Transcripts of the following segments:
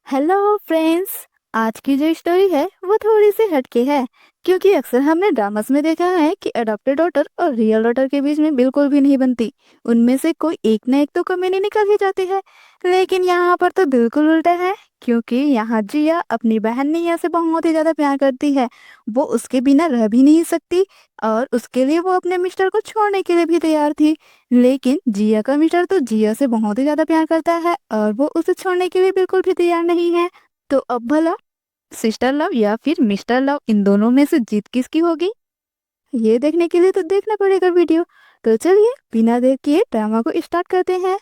Hello friends. आज की जो स्टोरी है वो थोड़ी सी हटके है, क्योंकि अक्सर हमने ड्रामास में देखा है कि अडॉप्टेड डॉटर और रियल डॉटर के बीच में बिल्कुल भी नहीं बनती। उनमें से कोई एक ना एक तो कमी निकल ही जाती है। लेकिन यहाँ पर तो बिल्कुल उल्टा है, क्योंकि यहाँ जिया अपनी बहन निया से बहुत ही ज्यादा प्यार करती है। वो उसके बिना रह भी नहीं सकती, और उसके लिए वो अपने मिस्टर को छोड़ने के लिए भी तैयार थी। लेकिन जिया का मिस्टर तो जिया से बहुत ही ज्यादा प्यार करता है, और वो उसे छोड़ने के लिए बिल्कुल भी तैयार नहीं है। तो अब भला सिस्टर लव या फिर मिस्टर लव, इन दोनों में से जीत किसकी होगी? ये देखने के लिए तो देखना पड़ेगा वीडियो। तो चलिए बिना देर किए ड्रामा को स्टार्ट करते हैं।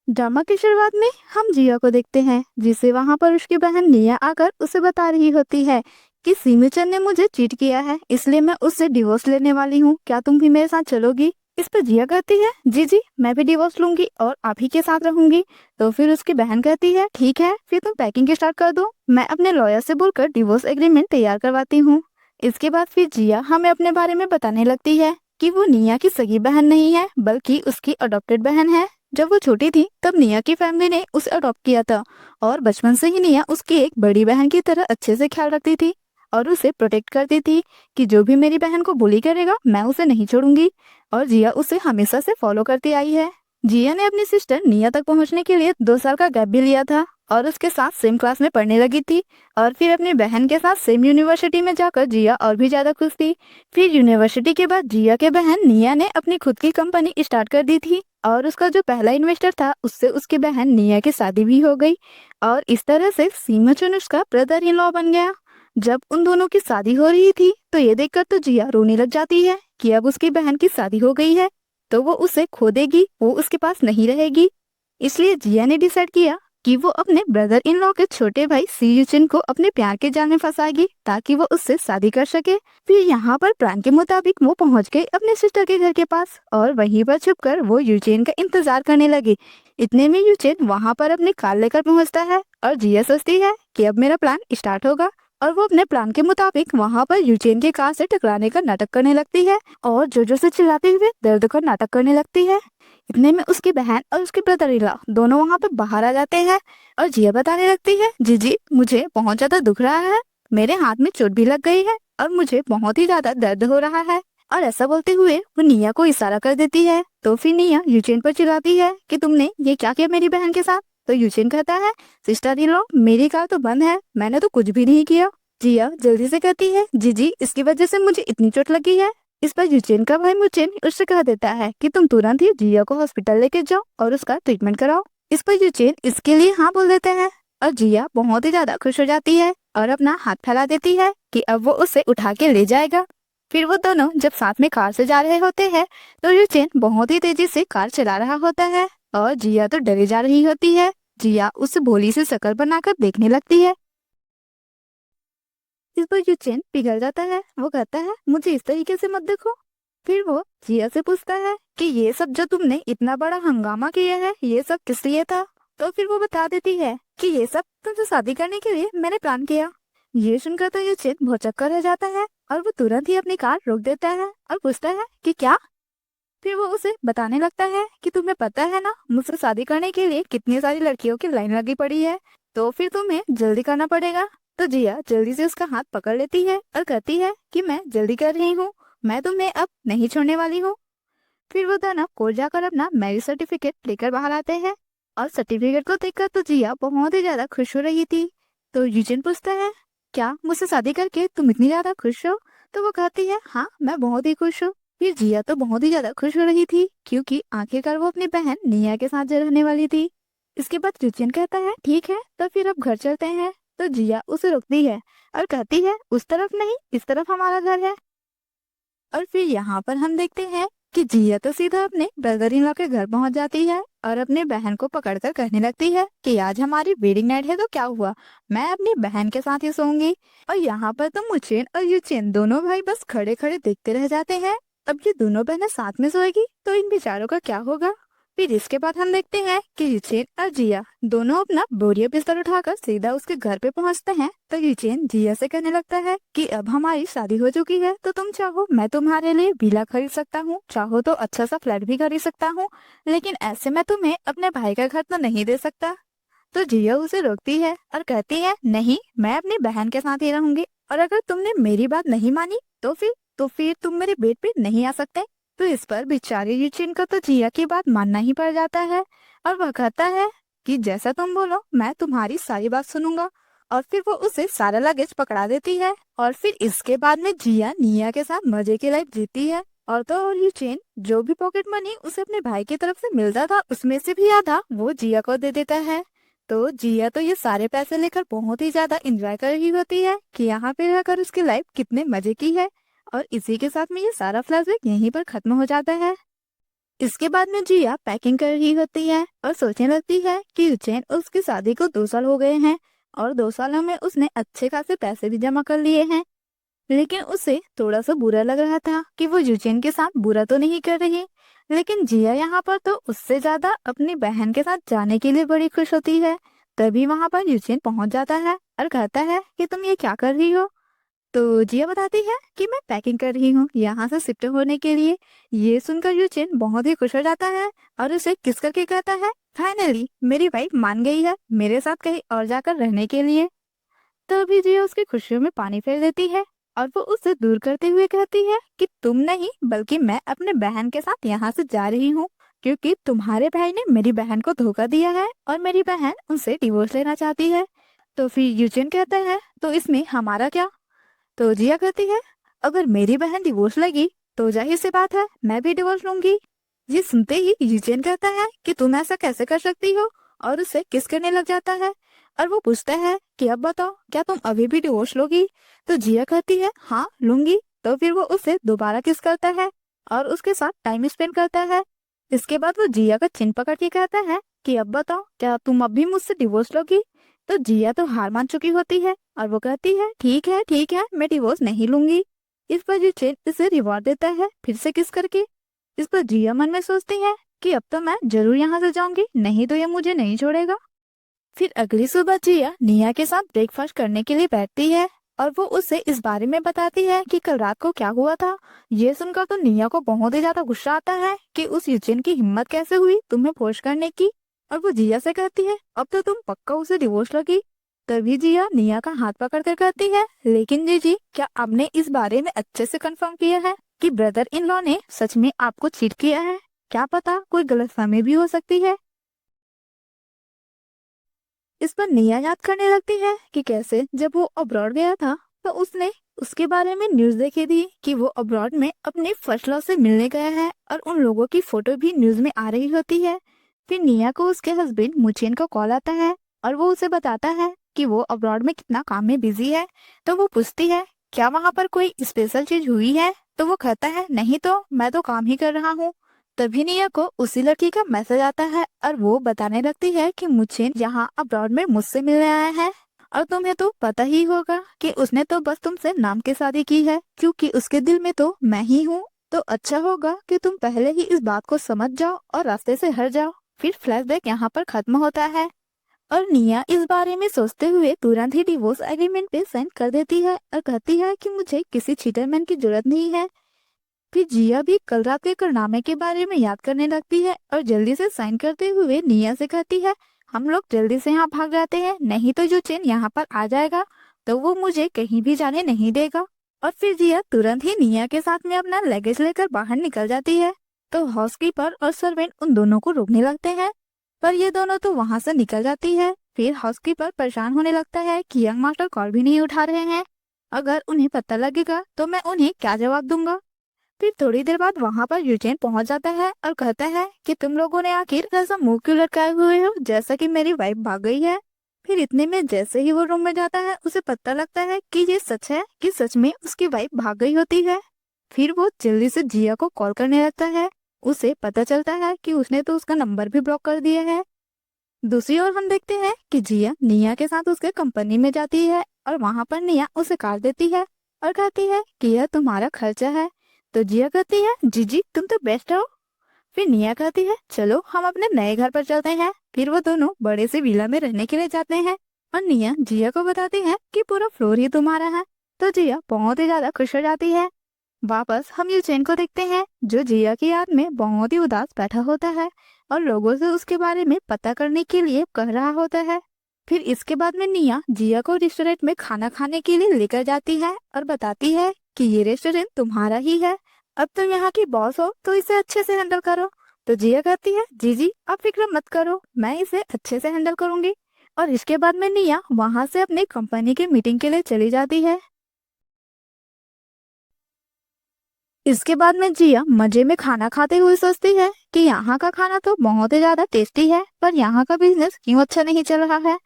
ड्रामा की शुरुआत में हम जिया को देखते हैं, जिसे वहां पर उसकी बहन निया आकर उसे बता रही होती है कि सीमीचंद ने मुझे चीट किया है, इसलिए मैं उससे डिवोर्स लेने वाली हूँ। क्या तुम भी मेरे साथ चलोगी? इस पर जिया कहती है, जी जी मैं भी डिवोर्स लूंगी और आप ही के साथ रहूंगी। तो फिर उसकी बहन कहती है, ठीक है फिर तुम पैकिंग स्टार्ट कर दो, मैं अपने लॉयर से बोलकर डिवोर्स एग्रीमेंट तैयार करवाती हूँ। इसके बाद फिर जिया हमें अपने बारे में बताने लगती है कि वो निया की सगी बहन नहीं है, बल्कि उसकी अडॉप्टेड बहन है। जब वो छोटी थी तब निया की फैमिली ने उसे अडॉप्ट किया था, और बचपन से ही निया उसकी एक बड़ी बहन की तरह अच्छे से ख्याल रखती थी और उसे प्रोटेक्ट करती थी कि जो भी मेरी बहन को बुली करेगा मैं उसे नहीं छोड़ूंगी। और जिया उसे हमेशा से फॉलो करती आई है। जिया ने अपनी सिस्टर निया तक पहुंचने के लिए 2 साल का गैप भी लिया था, और उसके साथ सेम क्लास में पढ़ने लगी थी। और फिर अपनी बहन के साथ सेम यूनिवर्सिटी में जाकर जिया और भी ज्यादा खुश थी। फिर यूनिवर्सिटी के बाद जिया के बहन निया ने अपनी खुद की कंपनी स्टार्ट कर दी थी, और उसका जो पहला इन्वेस्टर था उससे उसकी बहन निया की शादी भी हो गई। और इस तरह से सीमाचुन उसका ब्रदर इन लॉ बन गया। जब उन दोनों की शादी हो रही थी तो ये देखकर तो जिया रोने लग जाती है कि अब उसकी बहन की शादी हो गई है तो वो उसे खो देगी, वो उसके पास नहीं रहेगी। इसलिए जिया ने डिसाइड किया कि वो अपने ब्रदर इन लॉ के छोटे भाई सी युचिन को अपने प्यार के जाल में फंसाएगी, ताकि वो उससे शादी कर सके। फिर यहाँ पर प्लान के मुताबिक वो पहुंच गई अपने सिस्टर के घर के पास, और वहीं पर छुपकर वो यूचेन का इंतजार करने लगी। इतने में यूचेन वहां पर अपनी कार लेकर पहुंचता है, और जिया सोचती है कि अब मेरा प्लान स्टार्ट होगा। और वो अपने प्लान के मुताबिक वहां पर यूचेन की कार से टकराने का नाटक करने लगती है, और जोर से चिल्लाते हुए दर्द का नाटक करने लगती है। इतने में उसकी बहन और उसके ब्रदर इन लॉ दोनों वहां पर बाहर आ जाते हैं, और जिया बताने लगती है, जी जी मुझे बहुत ज्यादा दुख रहा है, मेरे हाथ में चोट भी लग गई है और मुझे बहुत ही ज्यादा दर्द हो रहा है। और ऐसा बोलते हुए वो निया को इशारा कर देती है। तो फिर निया यूचेन पर चिल्लाती है कि तुमने ये क्या किया मेरी बहन के साथ? तो यूचेन कहता है, सिस्टर इन लॉ मेरी कार तो बंद है, मैंने तो कुछ भी नहीं किया। जिया जल्दी से कहती है, जी जी इसकी वजह से मुझे इतनी चोट लगी है। इस पर यूचेन का भाई मुचेन उससे कह देता है कि तुम तुरंत ही जिया को हॉस्पिटल लेके जाओ और उसका ट्रीटमेंट कराओ। इस पर यूचेन इसके लिए हाँ बोल देते हैं, और जिया बहुत ही ज्यादा खुश हो जाती है और अपना हाथ फैला देती है कि अब वो उसे उठा के ले जाएगा। फिर वो दोनों जब साथ में कार से जा रहे होते हैं तो यूचेन बहुत ही तेजी से कार चला रहा होता है, और जिया तो डरी जा रही होती है। जिया उसे भोली सी शक्ल बनाकर देखने लगती है। इस पर यूचेन पिघल जाता है, वो कहता है, मुझे इस तरीके से मत देखो। फिर वो जिया से पूछता है कि ये सब जो तुमने इतना बड़ा हंगामा किया है ये सब किस लिए था? तो फिर वो बता देती है कि ये सब तुमसे शादी करने के लिए मैंने प्लान किया। ये सुनकर तो यूचेन भौचक्का रह जाता है, और वो तुरंत ही अपनी कार रोक देता है और पूछता है कि क्या? फिर वो उसे बताने लगता है कि तुम्हें पता है ना मुझसे शादी करने के लिए कितनी सारी लड़कियों की लाइन लगी पड़ी है, तो फिर तुम्हें जल्दी करना पड़ेगा। तो जिया जल्दी से उसका हाथ पकड़ लेती है और कहती है कि मैं जल्दी कर रही हूँ, मैं तुम्हें अब नहीं छोड़ने वाली हूँ। फिर वो दोनों कोर्ट जाकर अपना मैरिज सर्टिफिकेट लेकर बाहर आते हैं, और सर्टिफिकेट को देखकर तो जिया बहुत ही ज्यादा खुश हो रही थी। तो यूजिन पूछता है, क्या मुझसे शादी करके तुम इतनी ज्यादा खुश हो? तो वो कहती है, हाँ मैं बहुत ही खुश हूँ। फिर जिया तो बहुत ही ज्यादा खुश हो रही थी, क्योंकि आखिरकार वो अपनी बहन निया के साथ रहने वाली थी। इसके बाद यूजिन कहता है, ठीक है तो फिर अब घर चलते हैं। तो जिया उसे रोकती है और कहती है, उस तरफ नहीं इस तरफ हमारा घर है। और फिर यहाँ पर हम देखते हैं कि जिया तो सीधा अपने ब्रदर इन लॉ के घर पहुंच जाती है, और अपने बहन को पकड़कर कहने लगती है कि आज हमारी वेडिंग नाइट है तो क्या हुआ, मैं अपनी बहन के साथ ही सोऊंगी। और यहाँ पर तो मुचेन और यूचेन दोनों भाई बस खड़े खड़े देखते रह जाते हैं। अब ये दोनों बहनें साथ में सोएगी तो इन बेचारों का क्या होगा? फिर इसके बाद हम देखते हैं कि यूचेन और जिया दोनों अपना बोरिया बिस्तर उठाकर सीधा उसके घर पे पहुंचते हैं। तो यूचेन जिया से कहने लगता है कि अब हमारी शादी हो चुकी है तो तुम चाहो मैं तुम्हारे लिए विला खरीद सकता हूँ, चाहो तो अच्छा सा फ्लैट भी खरीद सकता हूँ, लेकिन ऐसे मैं तुम्हें अपने भाई का घर तो नहीं दे सकता। तो जिया उसे रोकती है और कहती है, नहीं, मैं अपनी बहन के साथ ही रहूंगी, और अगर तुमने मेरी बात नहीं मानी तो फिर तुम मेरे बेड पे नहीं आ सकते। तो इस पर बेचारी यूचिन को तो जिया की बात मानना ही पड़ जाता है, और वह कहता है कि जैसा तुम बोलो मैं तुम्हारी सारी बात सुनूंगा। और फिर वो उसे सारा लगेज पकड़ा देती है, और फिर इसके बाद में जिया निया के साथ मजे की लाइफ जीती है। और तो और यूचेन जो भी पॉकेट मनी उसे अपने भाई की तरफ से मिलता था उसमें से भी आधा वो जिया को दे देता है। तो जिया तो ये सारे पैसे लेकर बहुत ही ज्यादा एंजॉय कर रही होती है कि यहाँ पे रहकर उसकी लाइफ कितने मजे की है। और इसी के साथ में ये सारा फ्लैशबैक यहीं पर खत्म हो जाता है। इसके बाद में जिया पैकिंग कर रही होती है और सोचने लगती है कि यूचेन उसकी शादी को 2 साल हो गए हैं, और 2 सालों में उसने अच्छे खासे पैसे भी जमा कर लिए हैं। लेकिन उसे थोड़ा सा बुरा लग रहा था कि वो यूचेन के साथ बुरा तो नहीं कर रही। लेकिन जिया यहाँ पर तो उससे ज्यादा अपनी बहन के साथ जाने के लिए बड़ी खुश होती है। तभी वहां पर यूचेन पहुंच जाता है और कहता है कि तुम ये क्या कर रही हो। तो जिया बताती है कि मैं पैकिंग कर रही हूँ यहाँ से शिफ्ट होने के लिए। ये सुनकर यूचेन बहुत ही खुश हो जाता है और उसे किस करके कहता है, फाइनली मेरी वाइफ मान गई है मेरे साथ कहीं और जाकर रहने के लिए। तभी जिया उसकी खुशियों में पानी फेर देती है और वो उसे दूर करते हुए कहती है कि तुम नहीं बल्कि मैं अपने बहन के साथ यहाँ से जा रही हूँ, क्योंकि तुम्हारे भाई ने मेरी बहन को धोखा दिया है और मेरी बहन उनसे डिवोर्स लेना चाहती है। तो फिर यूचेन कहता है, तो इसमें हमारा क्या। तो जिया कहती है, अगर मेरी बहन डिवोर्स लेगी तो जाहिर सी बात है मैं भी डिवोर्स लूंगी। ये सुनते ही यूचेन कहता है कि तुम ऐसा कैसे कर सकती हो, और उसे किस करने लग जाता है। और वो पूछता है कि अब बताओ क्या तुम अभी भी डिवोर्स लोगी। तो जिया कहती है, हाँ लूंगी। तो फिर वो उसे दोबारा किस करता है और उसके साथ टाइम स्पेंड करता है। इसके बाद वो जिया का चिन पकड़ के कहता है कि अब बताओ क्या तुम अब भी मुझसे डिवोर्स लोगी। तो जिया तो हार मान चुकी होती है और वो कहती है, ठीक है मैं डिवोर्स नहीं लूंगी। इस पर यूचेन इसे रिवॉर्ड देता है फिर से किस करके। इस पर जिया मन में सोचती है कि अब तो मैं जरूर यहाँ से जाऊंगी, नहीं तो ये मुझे नहीं छोड़ेगा। फिर अगली सुबह जिया निया के साथ ब्रेकफास्ट करने के लिए बैठती है और वो उसे इस बारे में बताती है कि कल रात को क्या हुआ था। ये सुनकर तो निया को बहुत ही ज्यादा गुस्सा आता है कि उस यूचेन की हिम्मत कैसे हुई तुम्हें फोर्स करने की। और वो जिया से कहती है, अब तो तुम पक्का उसे डिवोर्स लगी। तभी जिया निया का हाथ पकड़ कर कहती है, लेकिन जीजी क्या आपने इस बारे में अच्छे से कंफर्म किया है कि ब्रदर इन लॉ ने सच में आपको चीट किया है। क्या पता कोई गलतफहमी भी हो सकती है। इस पर निया याद करने लगती है कि कैसे जब वो अब्रॉड गया था तो उसने उसके बारे में न्यूज देखी थी कि वो अब्रॉड में अपने फर्स्ट लव से मिलने गया है, और उन लोगों की फोटो भी न्यूज में आ रही होती है। फिर निया को उसके हस्बैंड मुचेन का कॉल आता है और वो उसे बताता है कि वो अब्रॉड में कितना काम में बिजी है। तो वो पूछती है, क्या वहाँ पर कोई स्पेशल चीज हुई है। तो वो कहता है, नहीं तो मैं तो काम ही कर रहा हूँ। तभी निया को उसी लड़की का मैसेज आता है और वो बताने लगती है कि मुझे यहाँ अब्रॉड में मुझसे मिलने आया है, और तुम्हें तो पता ही होगा कि उसने तो बस तुमसे नाम की शादी की है, क्योंकि उसके दिल में तो मैं ही हूँ। तो अच्छा होगा कि तुम पहले ही इस बात को समझ जाओ और रास्ते से हट जाओ। फिर फ्लैशबैक यहाँ पर खत्म होता है और निया इस बारे में सोचते हुए तुरंत ही डिवोर्स एग्रीमेंट पे साइन कर देती है और कहती है कि मुझे किसी चीटरमैन की जरूरत नहीं है। फिर जिया भी कल रात के कारनामे के बारे में याद करने लगती है और जल्दी से साइन करते हुए निया से कहती है, हम लोग जल्दी से यहाँ भाग जाते हैं, नहीं तो जो चेन यहाँ पर आ जाएगा तो वो मुझे कहीं भी जाने नहीं देगा। और फिर जिया तुरंत ही निया के साथ में अपना लगेज लेकर बाहर निकल जाती है। तो हाउसकीपर और सर्वेंट उन दोनों को रोकने लगते हैं, पर ये दोनों तो वहां से निकल जाती है। फिर हाउसकीपर परेशान होने लगता है कि यंग मास्टर कॉल भी नहीं उठा रहे हैं, अगर उन्हें पता लगेगा तो मैं उन्हें क्या जवाब दूंगा। फिर थोड़ी देर बाद वहां पर यूचेन पहुंच जाता है और कहता है कि तुम लोगों ने आखिर ऐसा मुंह क्यों लटकाए हुए हो जैसा कि मेरी वाइफ भाग गई है। फिर इतने में जैसे ही वो रूम में जाता है उसे पता लगता है कि ये सच है कि सच में उसकी वाइफ भाग गई होती है। फिर वो जल्दी से जिया को कॉल करने लगता है। उसे पता चलता है कि उसने तो उसका नंबर भी ब्लॉक कर दिया है। दूसरी ओर हम देखते हैं कि जिया निया के साथ उसके कंपनी में जाती है और वहां पर निया उसे कार देती है और कहती है कि यह तुम्हारा खर्चा है। तो जिया कहती है, जीजी तुम तो बेस्ट हो। फिर निया कहती है, चलो हम अपने नए घर पर चलते हैं। फिर वो दोनों बड़े से विला में रहने के लिए जाते हैं और निया जिया को बताती है कि पूरा फ्लोर ही तुम्हारा है। तो जिया बहुत ही ज्यादा खुश हो जाती है। वापस हम यूचेन को देखते हैं जो जिया की याद में बहुत ही उदास बैठा होता है और लोगों से उसके बारे में पता करने के लिए कह रहा होता है। फिर इसके बाद में निया जिया को रेस्टोरेंट में खाना खाने के लिए लेकर जाती है और बताती है कि ये रेस्टोरेंट तुम्हारा ही है, अब तुम यहाँ की बॉस हो तो इसे अच्छे से हैंडल करो। तो जिया कहती है जी जी आप फिक्र मत करो, मैं इसे अच्छे से हैंडल करूंगी। और इसके बाद में निया वहां से अपनी कंपनी की मीटिंग के लिए चली जाती है। इसके बाद में जिया मजे में खाना खाते हुए सोचती है कि यहाँ का खाना तो बहुत ही ज्यादा टेस्टी है, पर यहाँ का बिजनेस क्यों अच्छा नहीं चल रहा है।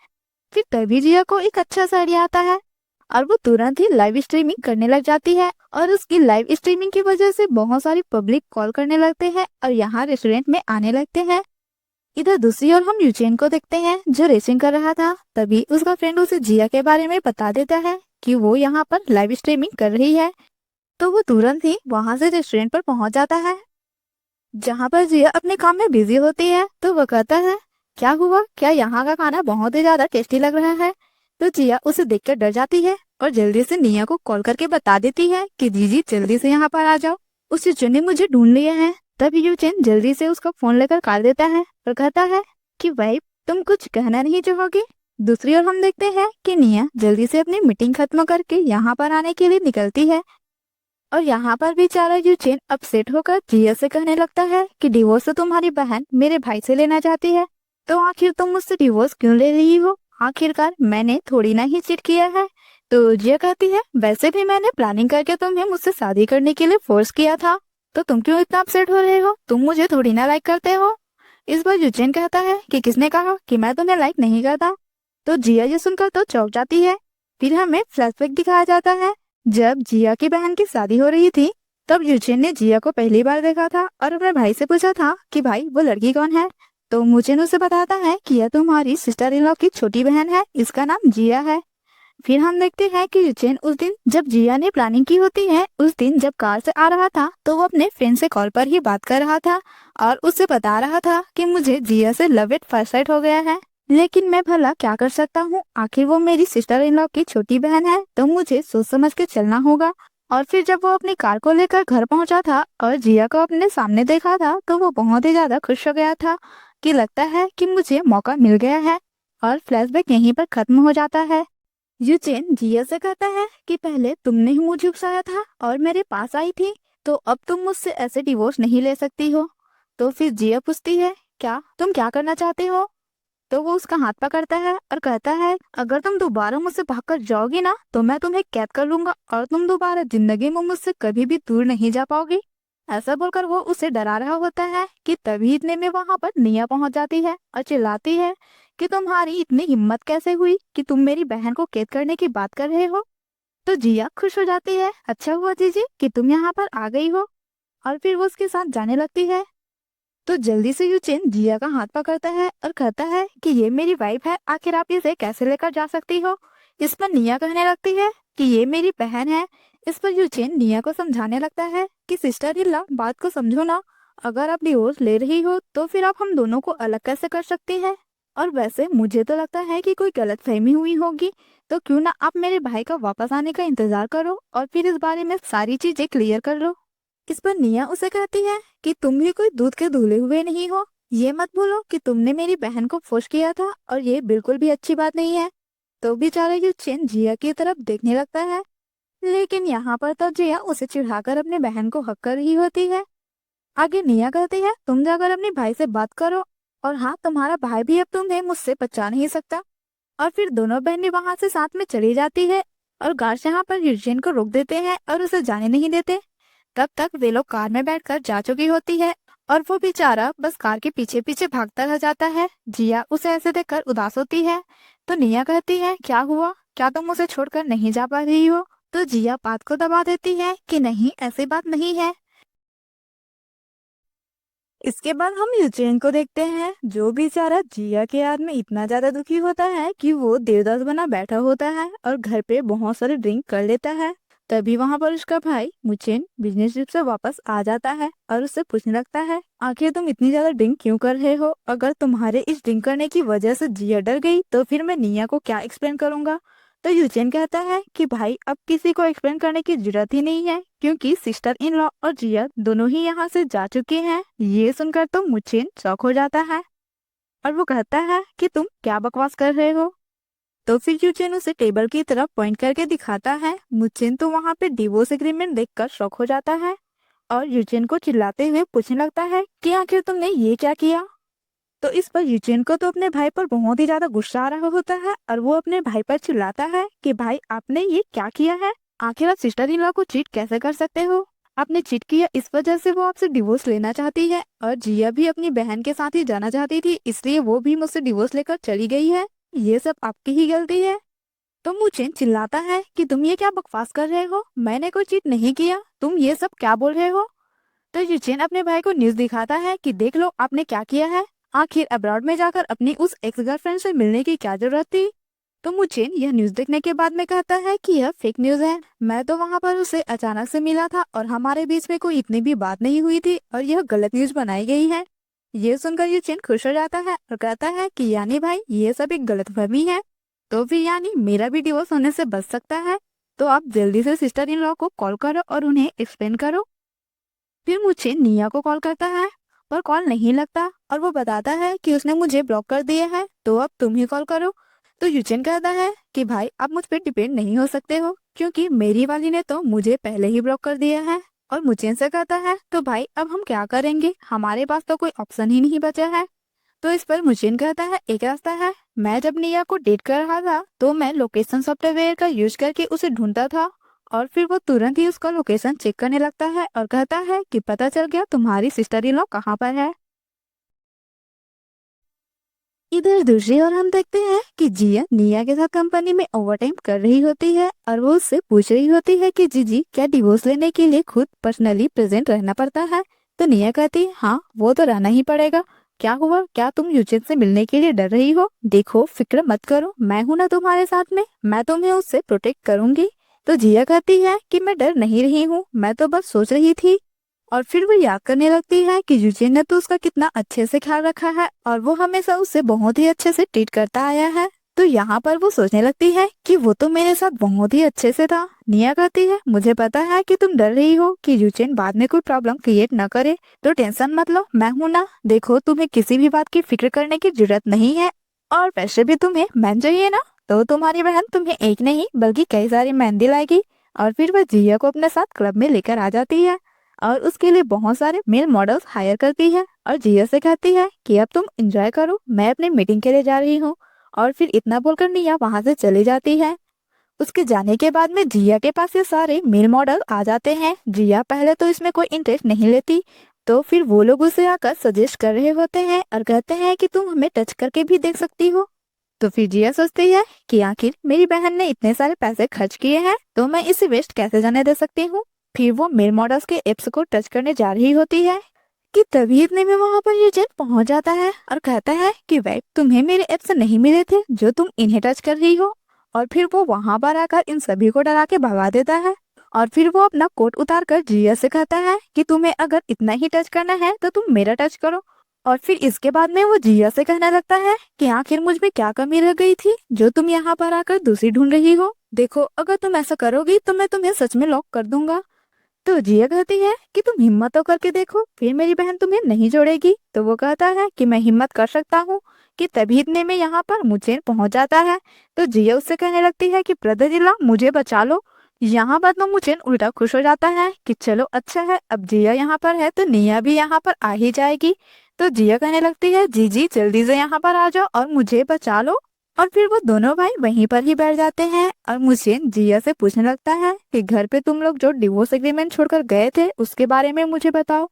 फिर तभी जिया को एक अच्छा सा आइडिया आता है और वो तुरंत ही लाइव स्ट्रीमिंग करने लग जाती है। और उसकी लाइव स्ट्रीमिंग की वजह से बहुत सारी पब्लिक कॉल करने लगते हैं और यहाँ रेस्टोरेंट में आने लगते हैं। इधर दूसरी ओर हम यूचेन को देखते हैं जो रेसिंग कर रहा था। तभी उसका फ्रेंड उसे जिया के बारे में बता देता है कि वो यहाँ पर लाइव स्ट्रीमिंग कर रही है। तो वो तुरंत ही वहां से रेस्टोरेंट पर पहुंच जाता है जहां पर जिया अपने काम में बिजी होती है। तो वो कहता है क्या हुआ, क्या यहाँ का खाना बहुत ही ज्यादा टेस्टी लग रहा है। तो जिया उसे देखकर डर जाती है और जल्दी से निया को कॉल करके बता देती है कि जी जल्दी से यहाँ पर आ जाओ, उस यूचेन ने मुझे ढूंढ लिया है। तब यूचेन जल्दी से उसका फोन लेकर काट देता है और कहता है कि भाई तुम कुछ कहना नहीं चाहोगे। दूसरी ओर हम देखते हैं कि निया जल्दी से अपनी मीटिंग खत्म करके यहाँ पर आने के लिए निकलती है। और यहाँ पर बेचारा यूचेन अपसेट होकर जिया से कहने लगता है कि डिवोर्स तो तुम्हारी बहन मेरे भाई से लेना चाहती है, तो आखिर तुम मुझसे डिवोर्स क्यों ले रही हो, आखिरकार मैंने थोड़ी ना ही चीट किया है। तो जिया कहती है वैसे भी मैंने प्लानिंग करके तुम्हें मुझसे शादी करने के लिए फोर्स किया था, तो तुम क्यों इतना अपसेट हो रहे हो, तुम मुझे थोड़ी ना लाइक करते हो। इस बार यूचेन कहता है कि किसने कहा कि मैं तुम्हें लाइक नहीं करता। तो जिया ये सुनकर तो चौंक जाती है। फिर हमें फ्लैशबैक दिखाया जाता है जब जिया की बहन की शादी हो रही थी। तब यूचेन ने जिया को पहली बार देखा था और अपने भाई से पूछा था कि भाई वो लड़की कौन है। तो मुचेन उसे बताता है कि यह तुम्हारी सिस्टर इन लॉ की छोटी बहन है, इसका नाम जिया है। फिर हम देखते हैं कि यूचेन उस दिन जब जिया ने प्लानिंग की होती है, उस दिन जब कार से आ रहा था तो वो अपने फ्रेंड से कॉल पर ही बात कर रहा था और उससे बता रहा था कि मुझे जिया से लव एट फर्स्ट साइट हो गया है, लेकिन मैं भला क्या कर सकता हूँ, आखिर वो मेरी सिस्टर इन लॉ की छोटी बहन है, तो मुझे सोच समझ के चलना होगा। और फिर जब वो अपनी कार को लेकर घर पहुंचा था और जिया को अपने सामने देखा था तो वो बहुत ही ज्यादा खुश हो गया था कि लगता है कि मुझे मौका मिल गया है। और फ्लैशबैक यहीं पर खत्म हो जाता है। यूचेन जिया से कहता है कि पहले तुमने ही मुझे उकसाया था और मेरे पास आई थी, तो अब तुम मुझसे ऐसे डिवोर्स नहीं ले सकती हो। तो फिर जिया पूछती है क्या तुम क्या करना चाहते हो। तो वो उसका हाथ पकड़ता है और कहता है अगर तुम दोबारा मुझसे भागकर जाओगी ना तो मैं तुम्हें कैद कर लूंगा और तुम दोबारा जिंदगी में मुझसे कभी भी दूर नहीं जा पाओगी। ऐसा बोलकर वो उसे डरा रहा होता है कि तभी इतने में वहां पर निया पहुंच जाती है और चिल्लाती है कि तुम्हारी इतनी हिम्मत कैसे हुई कि तुम मेरी बहन को कैद करने की बात कर रहे हो। तो जिया खुश हो जाती है, अच्छा हुआ जीजी कि तुम यहाँ पर आ गई हो। और फिर वो उसके साथ जाने लगती है। तो जल्दी से यूचेन जिया का हाथ पकड़ता है और कहता है कि ये मेरी वाइफ है, आखिर आप इसे कैसे लेकर जा सकती हो। इस पर निया कहने लगती है कि ये मेरी बहन है। इस पर यूचेन निया को समझाने लगता है कि सिस्टर इन लॉ बात को समझो ना, अगर आप डिवोर्स ले रही हो तो फिर आप हम दोनों को अलग कैसे कर सकती हैं। और वैसे मुझे तो लगता है कि कोई गलतफहमी हुई होगी, तो क्यों ना आप मेरे भाई का वापस आने का इंतजार करो और फिर इस बारे में सारी चीजें क्लियर कर लो। इस पर निया उसे कहती है कि तुम भी कोई दूध के धुले हुए नहीं हो, ये मत भूलो कि तुमने मेरी बहन को फोर्स किया था और ये बिल्कुल भी अच्छी बात नहीं है। तो बेचारा यूचेन जिया की तरफ देखने लगता है, लेकिन यहाँ पर तो जिया उसे चिढ़ाकर अपने बहन को हक कर रही होती है। आगे निया कहती है तुम जाकर अपने भाई से बात करो, और हाँ तुम्हारा भाई भी अब तुम्हें मुझसे बचा नहीं सकता। और फिर दोनों बहनें वहां से साथ में चली जाती है और गार्ड्स यहाँ पर यूचेन को रोक देते हैं और उसे जाने नहीं देते। तब तक वे लोग कार में बैठकर जा चुकी होती है और वो बेचारा बस कार के पीछे पीछे भागता रह जाता है। जिया उसे ऐसे देखकर उदास होती है। तो निया कहती है क्या हुआ, क्या तुम उसे छोड़कर नहीं जा पा रही हो। तो जिया बात को दबा देती है कि नहीं ऐसी बात नहीं है। इसके बाद हम यूचेन को देखते हैं जो बेचारा जिया के याद में इतना ज्यादा दुखी होता है कि वो देवदास बना बैठा होता है और घर पे बहुत सारे ड्रिंक कर लेता है। तभी वहां पर उसका भाई मुचेन बिजनेस ट्रिप से वापस आ जाता है और उससे पूछने लगता है आखिर तुम इतनी ज्यादा ड्रिंक क्यों कर रहे हो, अगर तुम्हारे इस ड्रिंक करने की वजह से जिया डर गई तो फिर मैं निया को क्या एक्सप्लेन करूंगा। तो यूचेन कहता है कि भाई अब किसी को एक्सप्लेन करने की जरूरत ही नहीं है, क्योंकि सिस्टर इन लॉ और जिया दोनों ही यहाँ से जा चुके हैं। ये सुनकर तो मुचेन शॉक हो जाता है और वो कहता है कि तुम क्या बकवास कर रहे हो। तो फिर यूचेन उसे टेबल की तरफ पॉइंट करके दिखाता है। मुचेन तो वहाँ पे डिवोर्स एग्रीमेंट देखकर शॉक हो जाता है और यूचेन को चिल्लाते हुए पूछने लगता है कि आखिर तुमने ये क्या किया। तो इस पर यूचेन को तो अपने भाई पर बहुत ही ज्यादा गुस्सा आ रहा होता है और वो अपने भाई पर चिल्लाता है कि भाई आपने ये क्या किया है, आखिर आप सिस्टर इन लॉ को चीट कैसे कर सकते हो। आपने चीट किया, इस वजह से वो आपसे डिवोर्स लेना चाहती है और जिया भी अपनी बहन के साथ ही जाना चाहती थी, इसलिए वो भी मुझसे डिवोर्स लेकर चली गई है। ये सब आपकी ही गलती है। तो मुचेन चिल्लाता है कि तुम ये क्या बकवास कर रहे हो, मैंने कोई चीट नहीं किया, तुम ये सब क्या बोल रहे हो। तो यूचेन अपने भाई को न्यूज दिखाता है कि देख लो आपने क्या किया है, आखिर अब्रॉड में जाकर अपनी उस एक्स गर्लफ्रेंड से मिलने की क्या जरूरत थी। तो मुचेन यह न्यूज देखने के बाद में कहता है कि यह फेक न्यूज है, मैं तो वहाँ पर उसे अचानक से मिला था और हमारे बीच में कोई इतनी भी बात नहीं हुई थी और यह गलत न्यूज बनाई गई है। ये सुनकर यूचेन खुश हो जाता है और कहता है कि यानी भाई ये सब एक गलतफहमी है, तो फिर यानी मेरा भी डिवोर्स होने से बच सकता है। तो आप जल्दी से सिस्टर इन लॉ को कॉल करो और उन्हें एक्सप्लेन करो। फिर मुझे निया को कॉल करता है पर कॉल नहीं लगता और वो बताता है कि उसने मुझे ब्लॉक कर दिया है, तो अब तुम ही कॉल करो। तो यूचेन कहता है कि भाई आप मुझ पे डिपेंड नहीं हो सकते हो, क्योंकि मेरी वाली ने तो मुझे पहले ही ब्लॉक कर दिया है। और मुचेन से कहता है तो भाई अब हम क्या करेंगे, हमारे पास तो कोई ऑप्शन ही नहीं बचा है। तो इस पर मुचेन कहता है एक रास्ता है, मैं जब निया को डेट कर रहा था तो मैं लोकेशन सॉफ्टवेयर का यूज करके उसे ढूंढता था और फिर वो तुरंत ही उसका लोकेशन चेक करने लगता है और कहता है कि पता चल गया तुम्हारी सिस्टर इन लॉ कहाँ पर है। इधर दूसरी ओर हम देखते हैं कि जिया निया के साथ कंपनी में ओवरटाइम कर रही होती है और वो उससे पूछ रही होती है कि जीजी क्या डिवोर्स लेने के लिए खुद पर्सनली प्रेजेंट रहना पड़ता है। तो निया कहती है हाँ वो तो रहना ही पड़ेगा। क्या हुआ, क्या तुम यूजिन से मिलने के लिए डर रही हो, देखो फिक्र मत करो, मैं हूं ना तुम्हारे साथ में, मैं तुम्हें उससे प्रोटेक्ट करूंगी। तो जिया कहती है कि मैं डर नहीं रही हूँ, मैं तो बस सोच रही थी। और फिर वो याद करने लगती है कि यूजिन ने तो उसका कितना अच्छे से ख्याल रखा है और वो हमेशा उससे बहुत ही अच्छे से ट्रीट करता आया है। तो यहाँ पर वो सोचने लगती है कि वो तो मेरे साथ बहुत ही अच्छे से था। निया कहती है मुझे पता है कि तुम डर रही हो कि यूजिन बाद में कोई प्रॉब्लम क्रिएट न करे, तो टेंशन मत लो, मैं हूं ना, देखो तुम्हें किसी भी बात की फिक्र करने की जरूरत नहीं है। और वैसे भी तुम्हें मैन चाहिए ना, तो तुम्हारी बहन तुम्हें एक नहीं बल्कि कई सारी मेहंदी दिलाएगी। और फिर वह जिया को अपने साथ क्लब में लेकर आ जाती है और उसके लिए बहुत सारे मेल मॉडल्स हायर करती है और जिया से कहती है कि अब तुम एंजॉय करो, मैं अपनी मीटिंग के लिए जा रही हूँ। और फिर इतना बोलकर निया वहां से चली जाती है। उसके जाने के बाद में जिया के पास ये सारे मेल मॉडल आ जाते हैं। जिया पहले तो इसमें कोई इंटरेस्ट नहीं लेती, तो फिर वो लोग उसे आकर सजेस्ट कर रहे होते हैं और कहते हैं कि तुम हमें टच करके भी देख सकती हो। तो फिर जिया सोचती है कि आखिर मेरी बहन ने इतने सारे पैसे खर्च किए हैं तो मैं इसे वेस्ट कैसे जाने दे सकती हूँ। फिर वो मेल मॉडल्स के एप्स को टच करने जा रही होती है कि तभी इतने में वहां पर यूजन पहुंच जाता है और कहता है कि भाई तुम्हें मेरे एप्स नहीं मिले थे जो तुम इन्हें टच कर रही हो। और फिर वो वहां पर आकर इन सभी को डरा के भगा देता है और फिर वो अपना कोट उतार कर जिया से कहता है कि तुम्हें अगर इतना ही टच करना है तो तुम मेरा टच करो। और फिर इसके बाद में वो जिया से कहने लगता है कि आखिर मुझ में क्या कमी रह गई थी जो तुम यहाँ पर आकर दूसरी ढूंढ रही हो, देखो अगर तुम ऐसा करोगी तो मैं तुम्हें सच में लॉक कर दूंगा। तो जिया कहती है कि तुम हिम्मत तो करके देखो, फिर मेरी बहन तुम्हें नहीं छोड़ेगी। तो वो कहता है कि मैं हिम्मत कर सकता हूँ। कि तभी इतने में यहाँ पर मुचेन पहुंच जाता है। तो जिया उससे कहने लगती है कि ब्रदर जिला मुझे बचा लो। यहाँ पर तो मुचेन उल्टा खुश हो जाता है कि चलो अच्छा है, अब जिया यहाँ पर है तो निया भी यहाँ पर आ ही जाएगी। तो जिया कहने लगती है जी जी जल्दी से यहाँ पर आ जाओ और मुझे बचा लो। और फिर वो दोनों भाई वहीं पर ही बैठ जाते हैं और मुझेन जिया से पूछने लगता है कि घर पे तुम लोग जो डिवोर्स एग्रीमेंट छोड़कर गए थे उसके बारे में मुझे बताओ।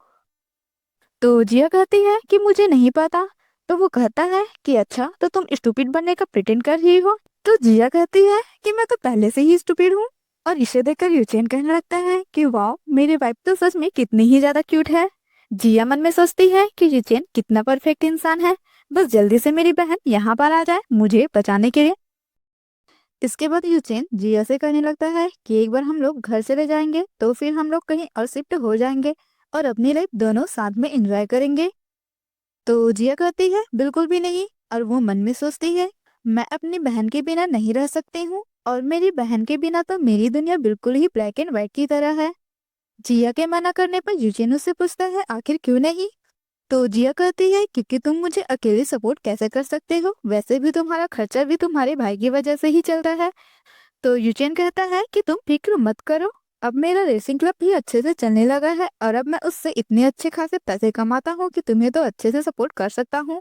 तो जिया कहती है कि मुझे नहीं पता। तो वो कहता है कि अच्छा तो तुम स्टूपिड बनने का प्रिटेंड कर रही हो। तो जिया कहती है कि मैं तो पहले से ही स्टूपिड हूँ। और इसे देखकर यूचेन कहने लगता है कि वाह मेरी वाइफ तो सच में कितनी ही ज्यादा क्यूट है। जिया मन में सोचती है कि यूचेन कितना परफेक्ट इंसान है, बस जल्दी से मेरी बहन यहाँ पर आ जाए मुझे बचाने के लिए। इसके बाद यूचेन जिया से कहने लगता है कि एक बार हम लोग घर चले जाएंगे तो फिर हम लोग कहीं और शिफ्ट हो जाएंगे और अपनी लाइफ दोनों साथ में एंजॉय करेंगे। तो जिया कहती है बिल्कुल भी नहीं और वो मन में सोचती है मैं अपनी बहन के बिना नहीं रह सकती हूँ। और मेरी बहन के बिना तो मेरी दुनिया बिल्कुल ही ब्लैक एंड व्हाइट की तरह है। जिया के मना करने पर यूजिन उससे पूछता है आखिर क्यों नहीं। तो जिया कहती है क्योंकि तुम मुझे अकेले सपोर्ट कैसे कर सकते हो, वैसे भी तुम्हारा खर्चा भी तुम्हारे भाई की वजह से ही चल रहा है। तो यूचेन कहता है कि तुम फिक्र मत करो, अब मेरा रेसिंग क्लब भी अच्छे से चलने लगा है और अब मैं उससे इतने अच्छे खासे पैसे कमाता हूँ कि तुम्हें तो अच्छे से सपोर्ट कर सकता हूँ।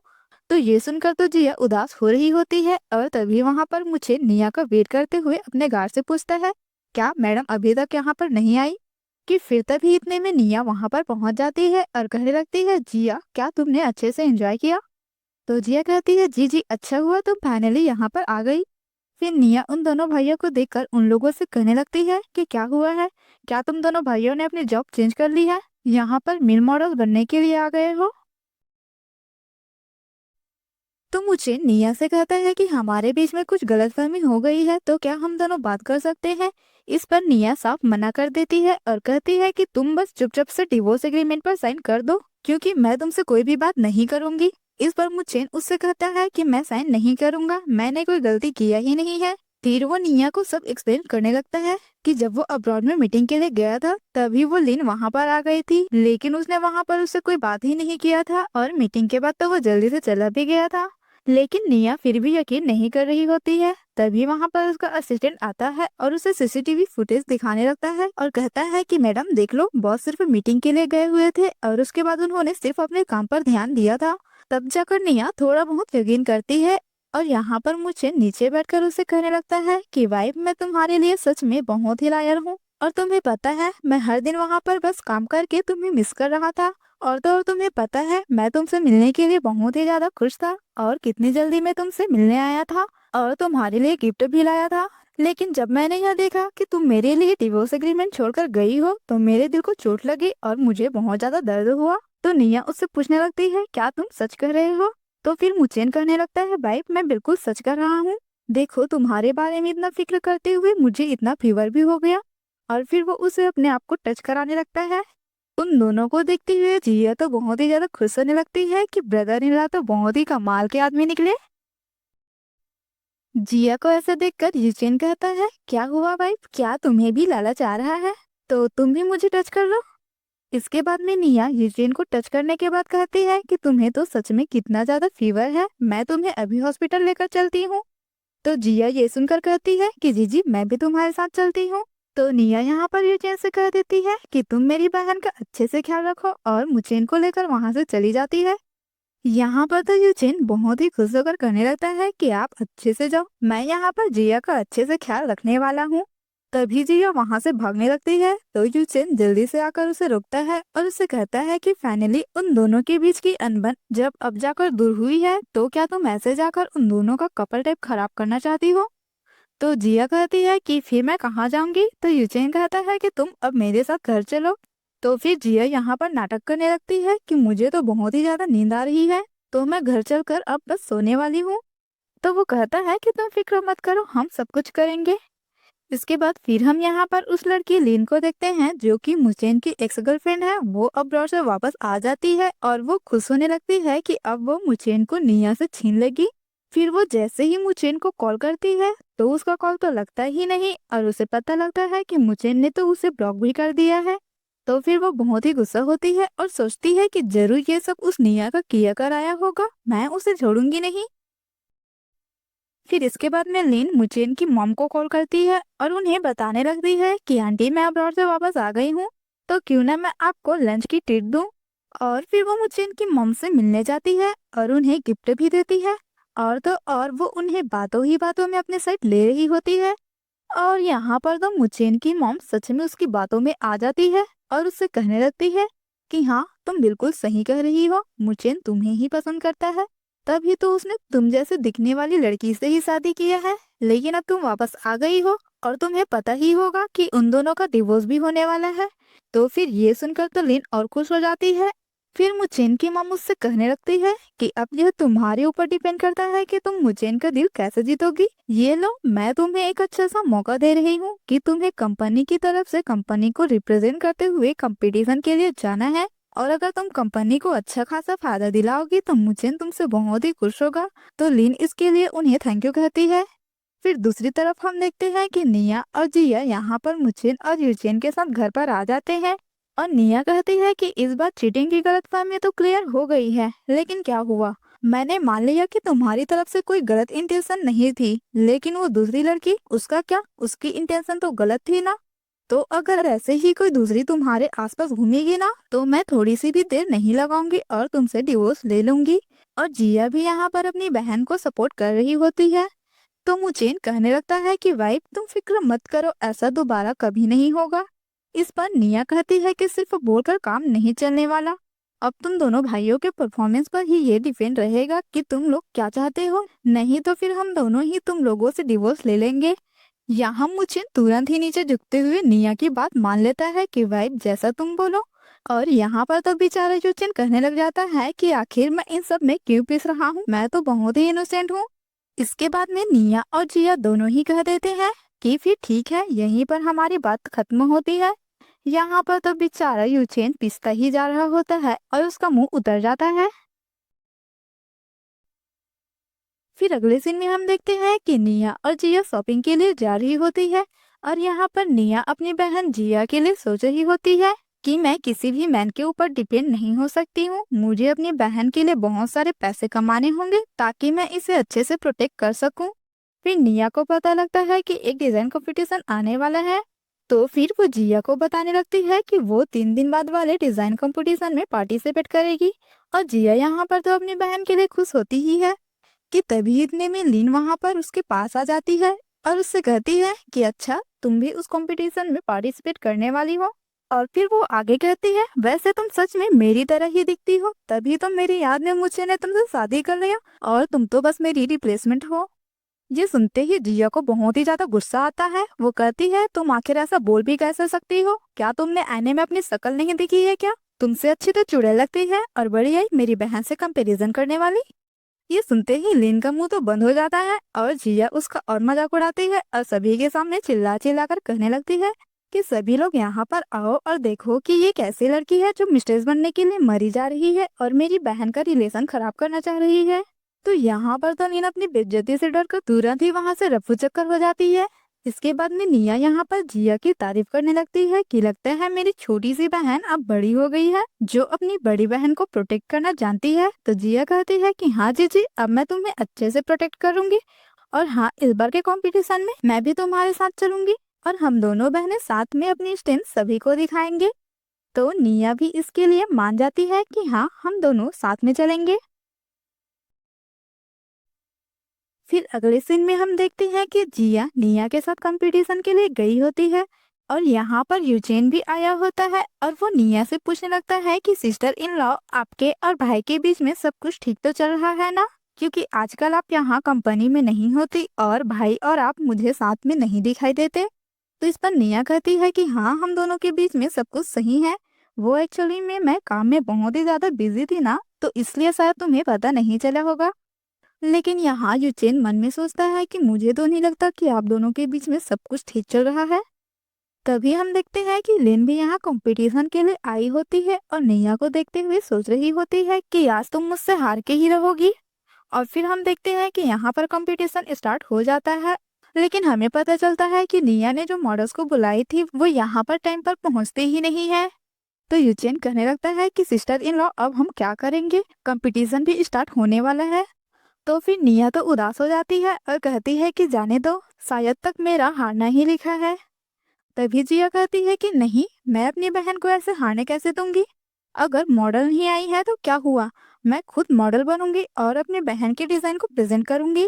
तो ये सुनकर तो जिया उदास हो रही होती है और तभी वहां पर मुझे निया का वेट करते हुए अपने गार्ड से पूछता है क्या मैडम अभी तक यहाँ पर नहीं आई। कि फिर तभी इतने में निया वहां पर पहुंच जाती है और कहने लगती है जिया क्या तुमने अच्छे से एंजॉय किया। तो जिया कहती है जी जी अच्छा हुआ तुम फाइनली यहाँ पर आ गई। फिर निया उन दोनों भाइयों को देखकर उन लोगों से कहने लगती है कि क्या हुआ है, क्या तुम दोनों भाइयों ने अपनी जॉब चेंज कर ली है, यहाँ पर मिल मॉडल बनने के लिए आ गए हो। तो मुझे निया से कहता है कि हमारे बीच में कुछ गलतफहमी हो गई है तो क्या हम दोनों बात कर सकते हैं। इस पर निया साफ मना कर देती है और कहती है कि तुम बस चुपचाप से डिवोर्स एग्रीमेंट पर साइन कर दो क्योंकि मैं तुमसे कोई भी बात नहीं करूंगी। इस पर मुझे उससे कहता है कि मैं साइन नहीं करूंगा, मैंने कोई गलती किया ही नहीं है। फिर वो निया को सब एक्सप्लेन करने लगता है कि जब वो अब्रॉड में मीटिंग के लिए गया था तभी वो लिन वहाँ पर आ गई थी, लेकिन उसने वहाँ पर उससे कोई बात ही नहीं किया था और मीटिंग के बाद तो वो जल्दी से चला भी गया था। लेकिन निया फिर भी यकीन नहीं कर रही होती है। तभी वहां पर उसका असिस्टेंट आता है और उसे सीसीटीवी फुटेज दिखाने लगता है और कहता है कि मैडम देख लो, बॉस सिर्फ मीटिंग के लिए गए हुए थे और उसके बाद उन्होंने सिर्फ अपने काम पर ध्यान दिया था। तब जाकर निया थोड़ा बहुत यकीन करती है और यहाँ पर मुझे नीचे बैठकर उसे कहने लगता है कि वाइफ मैं तुम्हारे लिए सच में बहुत ही लायल हूँ और तुम्हें पता है मैं हर दिन वहाँ पर बस काम करके तुम्हें मिस कर रहा था। और तो और तुम्हें पता है मैं तुमसे मिलने के लिए बहुत ही ज्यादा खुश था और कितनी जल्दी मैं तुमसे मिलने आया था और तुम्हारे लिए गिफ्ट भी लाया था। लेकिन जब मैंने यह देखा कि तुम मेरे लिए डिवोर्स एग्रीमेंट छोड़कर गई हो तो मेरे दिल को चोट लगी और मुझे बहुत ज्यादा दर्द हुआ। तो निया उससे पूछने लगती है क्या तुम सच कह रहे हो। तो फिर मुचेन कहने लगता है भाई मैं बिल्कुल सच कर रहा हूँ, देखो तुम्हारे बारे में इतना फिक्र करते हुए मुझे इतना फीवर भी हो गया। और फिर वो उसे अपने आप को टच कराने लगता है। उन दोनों को देखते हुए जिया तो बहुत ही ज्यादा खुश होने लगती है कि ब्रदर इन लॉ तो बहुत ही कमाल के आदमी निकले। जिया को ऐसा देखकर युचेन कहता है क्या हुआ भाई, क्या तुम्हें भी लालच आ रहा है, तो तुम भी मुझे टच कर लो। इसके बाद में निया युचेन को टच करने के बाद कहती है कि तुम्हें तो सच में कितना ज्यादा फीवर है, मैं तुम्हें अभी हॉस्पिटल लेकर चलती हूँ। तो जिया ये सुनकर कहती है कि जी जी मैं भी तुम्हारे साथ चलती हूँ। तो निया यहाँ पर यूचेन से कह देती है कि तुम मेरी बहन का अच्छे से ख्याल रखो और मुचेन को लेकर वहां से चली जाती है। यहाँ पर तो यूचेन बहुत ही खुश होकर कहने लगता है कि आप अच्छे से जाओ, मैं यहाँ पर जिया का अच्छे से ख्याल रखने वाला हूँ। तभी जिया वहां से भागने लगती है तो यूचेन जल्दी से आकर उसे रोकता है और उसे कहता है कि फाइनली उन दोनों के बीच की अनबन जब अब जाकर दूर हुई है तो क्या तुम ऐसे जाकर उन दोनों का कपल टाइप खराब करना चाहती हो। तो जिया कहती है कि फिर मैं कहाँ जाऊंगी। तो यूचेन कहता है कि तुम अब मेरे साथ घर चलो। तो फिर जिया यहाँ पर नाटक करने लगती है कि मुझे तो बहुत ही ज्यादा नींद आ रही है तो मैं घर चलकर अब बस सोने वाली हूँ। तो वो कहता है कि तुम फिक्र मत करो, हम सब कुछ करेंगे। इसके बाद फिर हम यहाँ पर उस लड़की लिन को देखते हैं जो कि मुचेन की एक्स गर्लफ्रेंड है। वो अब्रॉड से वापस आ जाती है और वो खुश होने लगती है कि अब वो मुचेन को निया से छीन लेगी। फिर वो जैसे ही मुचेन को कॉल करती है तो उसका कॉल तो लगता ही नहीं और उसे पता लगता है कि मुचेन ने तो उसे ब्लॉक भी कर दिया है। तो फिर वो बहुत ही गुस्सा होती है और सोचती है कि जरूर ये सब उस निया का किया कराया होगा, मैं उसे छोड़ूंगी नहीं। फिर इसके बाद में लिन मुचेन की मॉम को कॉल करती है और उन्हें बताने लगती है कि आंटी मैं अब्रॉड से वापस आ गई हूँ, तो क्यों ना मैं आपको लंच की ट्रीट दूँ। और फिर वो मुचेन की मॉम से मिलने जाती है और उन्हें गिफ्ट भी देती है। और तो और वो उन्हें बातों ही बातों में अपने साइड ले रही होती है। और यहाँ पर तो मुचेन की मॉम सच में उसकी बातों में आ जाती है और उससे कहने लगती है कि हाँ तुम बिल्कुल सही कह रही हो, मुचेन तुम्हें ही पसंद करता है, तभी तो उसने तुम जैसे दिखने वाली लड़की से ही शादी किया है। लेकिन अब तुम वापस आ गई हो और तुम्हें पता ही होगा कि उन दोनों का डिवोर्स भी होने वाला है। तो फिर ये सुनकर तो लिन और खुश हो जाती है। फिर मुचेन की मॉम उससे कहने लगती है कि अब यह तुम्हारे ऊपर डिपेंड करता है कि तुम मुचेन का दिल कैसे जीतोगी। ये लो, मैं तुम्हें एक अच्छा सा मौका दे रही हूँ कि तुम्हें कंपनी की तरफ से कंपनी को रिप्रेजेंट करते हुए कंपटीशन के लिए जाना है और अगर तुम कंपनी को अच्छा खासा फायदा दिलाओगी तो मुचेन तुमसे बहुत ही खुश होगा। तो लिन इसके लिए उन्हें थैंक यू कहती है। फिर दूसरी तरफ हम देखते हैं कि निया और जिया यहाँ पर मुचेन और यूचेन के साथ घर पर आ जाते हैं और निया कहती है कि इस बार चीटिंग की गलतफहमी तो क्लियर हो गई है, लेकिन क्या हुआ? मैंने मान लिया कि तुम्हारी तरफ से कोई गलत इंटेंशन नहीं थी, लेकिन वो दूसरी लड़की, उसका क्या? उसकी इंटेंशन तो गलत थी ना। तो अगर ऐसे ही कोई दूसरी तुम्हारे आसपास घूमेगी ना, तो मैं थोड़ी सी भी देर नहीं लगाऊंगी और तुमसे डिवोर्स ले लूंगी। और जिया भी यहाँ पर अपनी बहन को सपोर्ट कर रही होती है। तो मुचेन कहने लगता है कि वाइफ तुम फिक्र मत करो, ऐसा दोबारा कभी नहीं होगा। इस पर निया कहती है कि सिर्फ बोलकर काम नहीं चलने वाला। अब तुम दोनों भाइयों के परफॉर्मेंस पर ही ये डिपेंड रहेगा कि तुम लोग क्या चाहते हो, नहीं तो फिर हम दोनों ही तुम लोगों से डिवोर्स ले लेंगे। यहाँ मुझे तुरंत ही नीचे झुकते हुए निया की बात मान लेता है कि वाइफ जैसा तुम बोलो। और यहाँ पर तो बेचारा युचिन कहने लग जाता है कि आखिर मैं इन सब में क्यों पिस रहा हूँ, मैं तो बहुत ही इनोसेंट हूँ। इसके बाद में निया और जिया दोनों ही कह देते हैं कि फिर ठीक है, यहीं पर हमारी बात खत्म होती है। यहाँ पर तो बेचारा यूचेन पिसता ही जा रहा होता है और उसका मुंह उतर जाता है। फिर अगले सीन में हम देखते हैं कि निया और जिया शॉपिंग के लिए जा रही होती है और यहाँ पर निया अपनी बहन जिया के लिए सोच रही होती है कि मैं किसी भी मैन के ऊपर डिपेंड नहीं हो सकती हूँ, मुझे अपनी बहन के लिए बहुत सारे पैसे कमाने होंगे ताकि मैं इसे अच्छे से प्रोटेक्ट कर सकूं। फिर निया को पता लगता है कि एक डिजाइन कंपटीशन आने वाला है, तो फिर वो जिया को बताने लगती है कि वो 3 दिन बाद वाले डिजाइन कंपटीशन में पार्टिसिपेट करेगी। और जिया यहाँ पर तो अपनी बहन के लिए खुश होती ही है कि तभी इतने में लीन वहाँ पर उसके पास आ जाती है और उससे कहती है कि अच्छा, तुम भी उस कंपटीशन में पार्टिसिपेट करने वाली हो। और फिर वो आगे कहती है, वैसे तुम सच में मेरी तरह ही दिखती हो, तभी तो मेरी याद में मुझे ने तुमसे शादी कर लिया और तुम तो बस मेरी रिप्लेसमेंट हो। ये सुनते ही जिया को बहुत ही ज्यादा गुस्सा आता है। वो कहती है, तुम आखिर ऐसा बोल भी कैसे सकती हो? क्या तुमने आईने में अपनी शक्ल नहीं दिखी है क्या? तुमसे अच्छी तो चुड़ैल लगती है और बड़ी आई मेरी बहन से कंपैरिजन करने वाली। ये सुनते ही लिन का मुंह तो बंद हो जाता है और जिया उसका और मजाक उड़ाती है और सभी के सामने चिल्ला चिल्ला कर कहने लगती है कि सभी लोग यहाँ पर आओ और देखो कि ये कैसी लड़की है जो मिस्ट्रेस बनने के लिए मरी जा रही है और मेरी बहन का रिलेशन खराब करना चाह रही है। तो यहाँ पर तो लीन अपनी बेइज्जती से डर कर तुरंत ही वहाँ से रफू चक्कर हो जाती है। इसके बाद में निया यहाँ पर जिया की तारीफ करने लगती है कि लगता है मेरी छोटी सी बहन अब बड़ी हो गई है, जो अपनी बड़ी बहन को प्रोटेक्ट करना जानती है। तो जिया कहती है कि हाँ जीजी, अब मैं तुम्हें अच्छे से प्रोटेक्ट करूंगी और हाँ, इस बार के कंपटीशन में मैं भी तुम्हारे साथ चलूंगी और हम दोनों बहनें साथ में अपनी स्ट्रेंथ सभी को दिखाएंगे। तो निया भी इसके लिए मान जाती है कि हाँ, हम दोनों साथ में चलेंगे। फिर अगले सीन में हम देखते हैं कि जिया निया के साथ कंपटीशन के लिए गई होती है और यहाँ पर यूचेन भी आया होता है और वो निया से पूछने लगता है कि सिस्टर इन लॉ, आपके और भाई के बीच में सब कुछ ठीक तो चल रहा है ना? क्योंकि आजकल आप यहाँ कंपनी में नहीं होती और भाई और आप मुझे साथ में नहीं दिखाई देते। तो इस पर निया कहती है कि हाँ, हम दोनों के बीच में सब कुछ सही है। वो एक्चुअली में मैं काम में बहुत ही ज्यादा बिजी थी ना, तो इसलिए शायद तुम्हें पता नहीं चला होगा। लेकिन यहाँ यूचेन मन में सोचता है कि मुझे तो नहीं लगता कि आप दोनों के बीच में सब कुछ ठीक चल रहा है। तभी हम देखते हैं कि लिन भी यहाँ कंपटीशन के लिए आई होती है और निया को देखते हुए सोच रही होती है कि आज तुम मुझसे हार के ही रहोगी। और फिर हम देखते हैं कि यहाँ पर कंपटीशन स्टार्ट हो जाता है, लेकिन हमें पता चलता है कि निया ने जो मॉडल्स को बुलाई थी वो यहाँ पर टाइम पर पहुँचते ही नहीं है। तो यूचेन कहने लगता है कि सिस्टर इन लॉ, अब हम क्या करेंगे, कंपटीशन भी स्टार्ट होने वाला है। तो फिर निया तो उदास हो जाती है और कहती है कि जाने दो, शायद तक मेरा हारना ही लिखा है। तभी जिया कहती है कि नहीं, मैं अपनी बहन को ऐसे हारने कैसे दूंगी? अगर मॉडल नहीं आई है तो क्या हुआ, मैं खुद मॉडल बनूंगी और अपनी बहन के डिजाइन को प्रेजेंट करूंगी।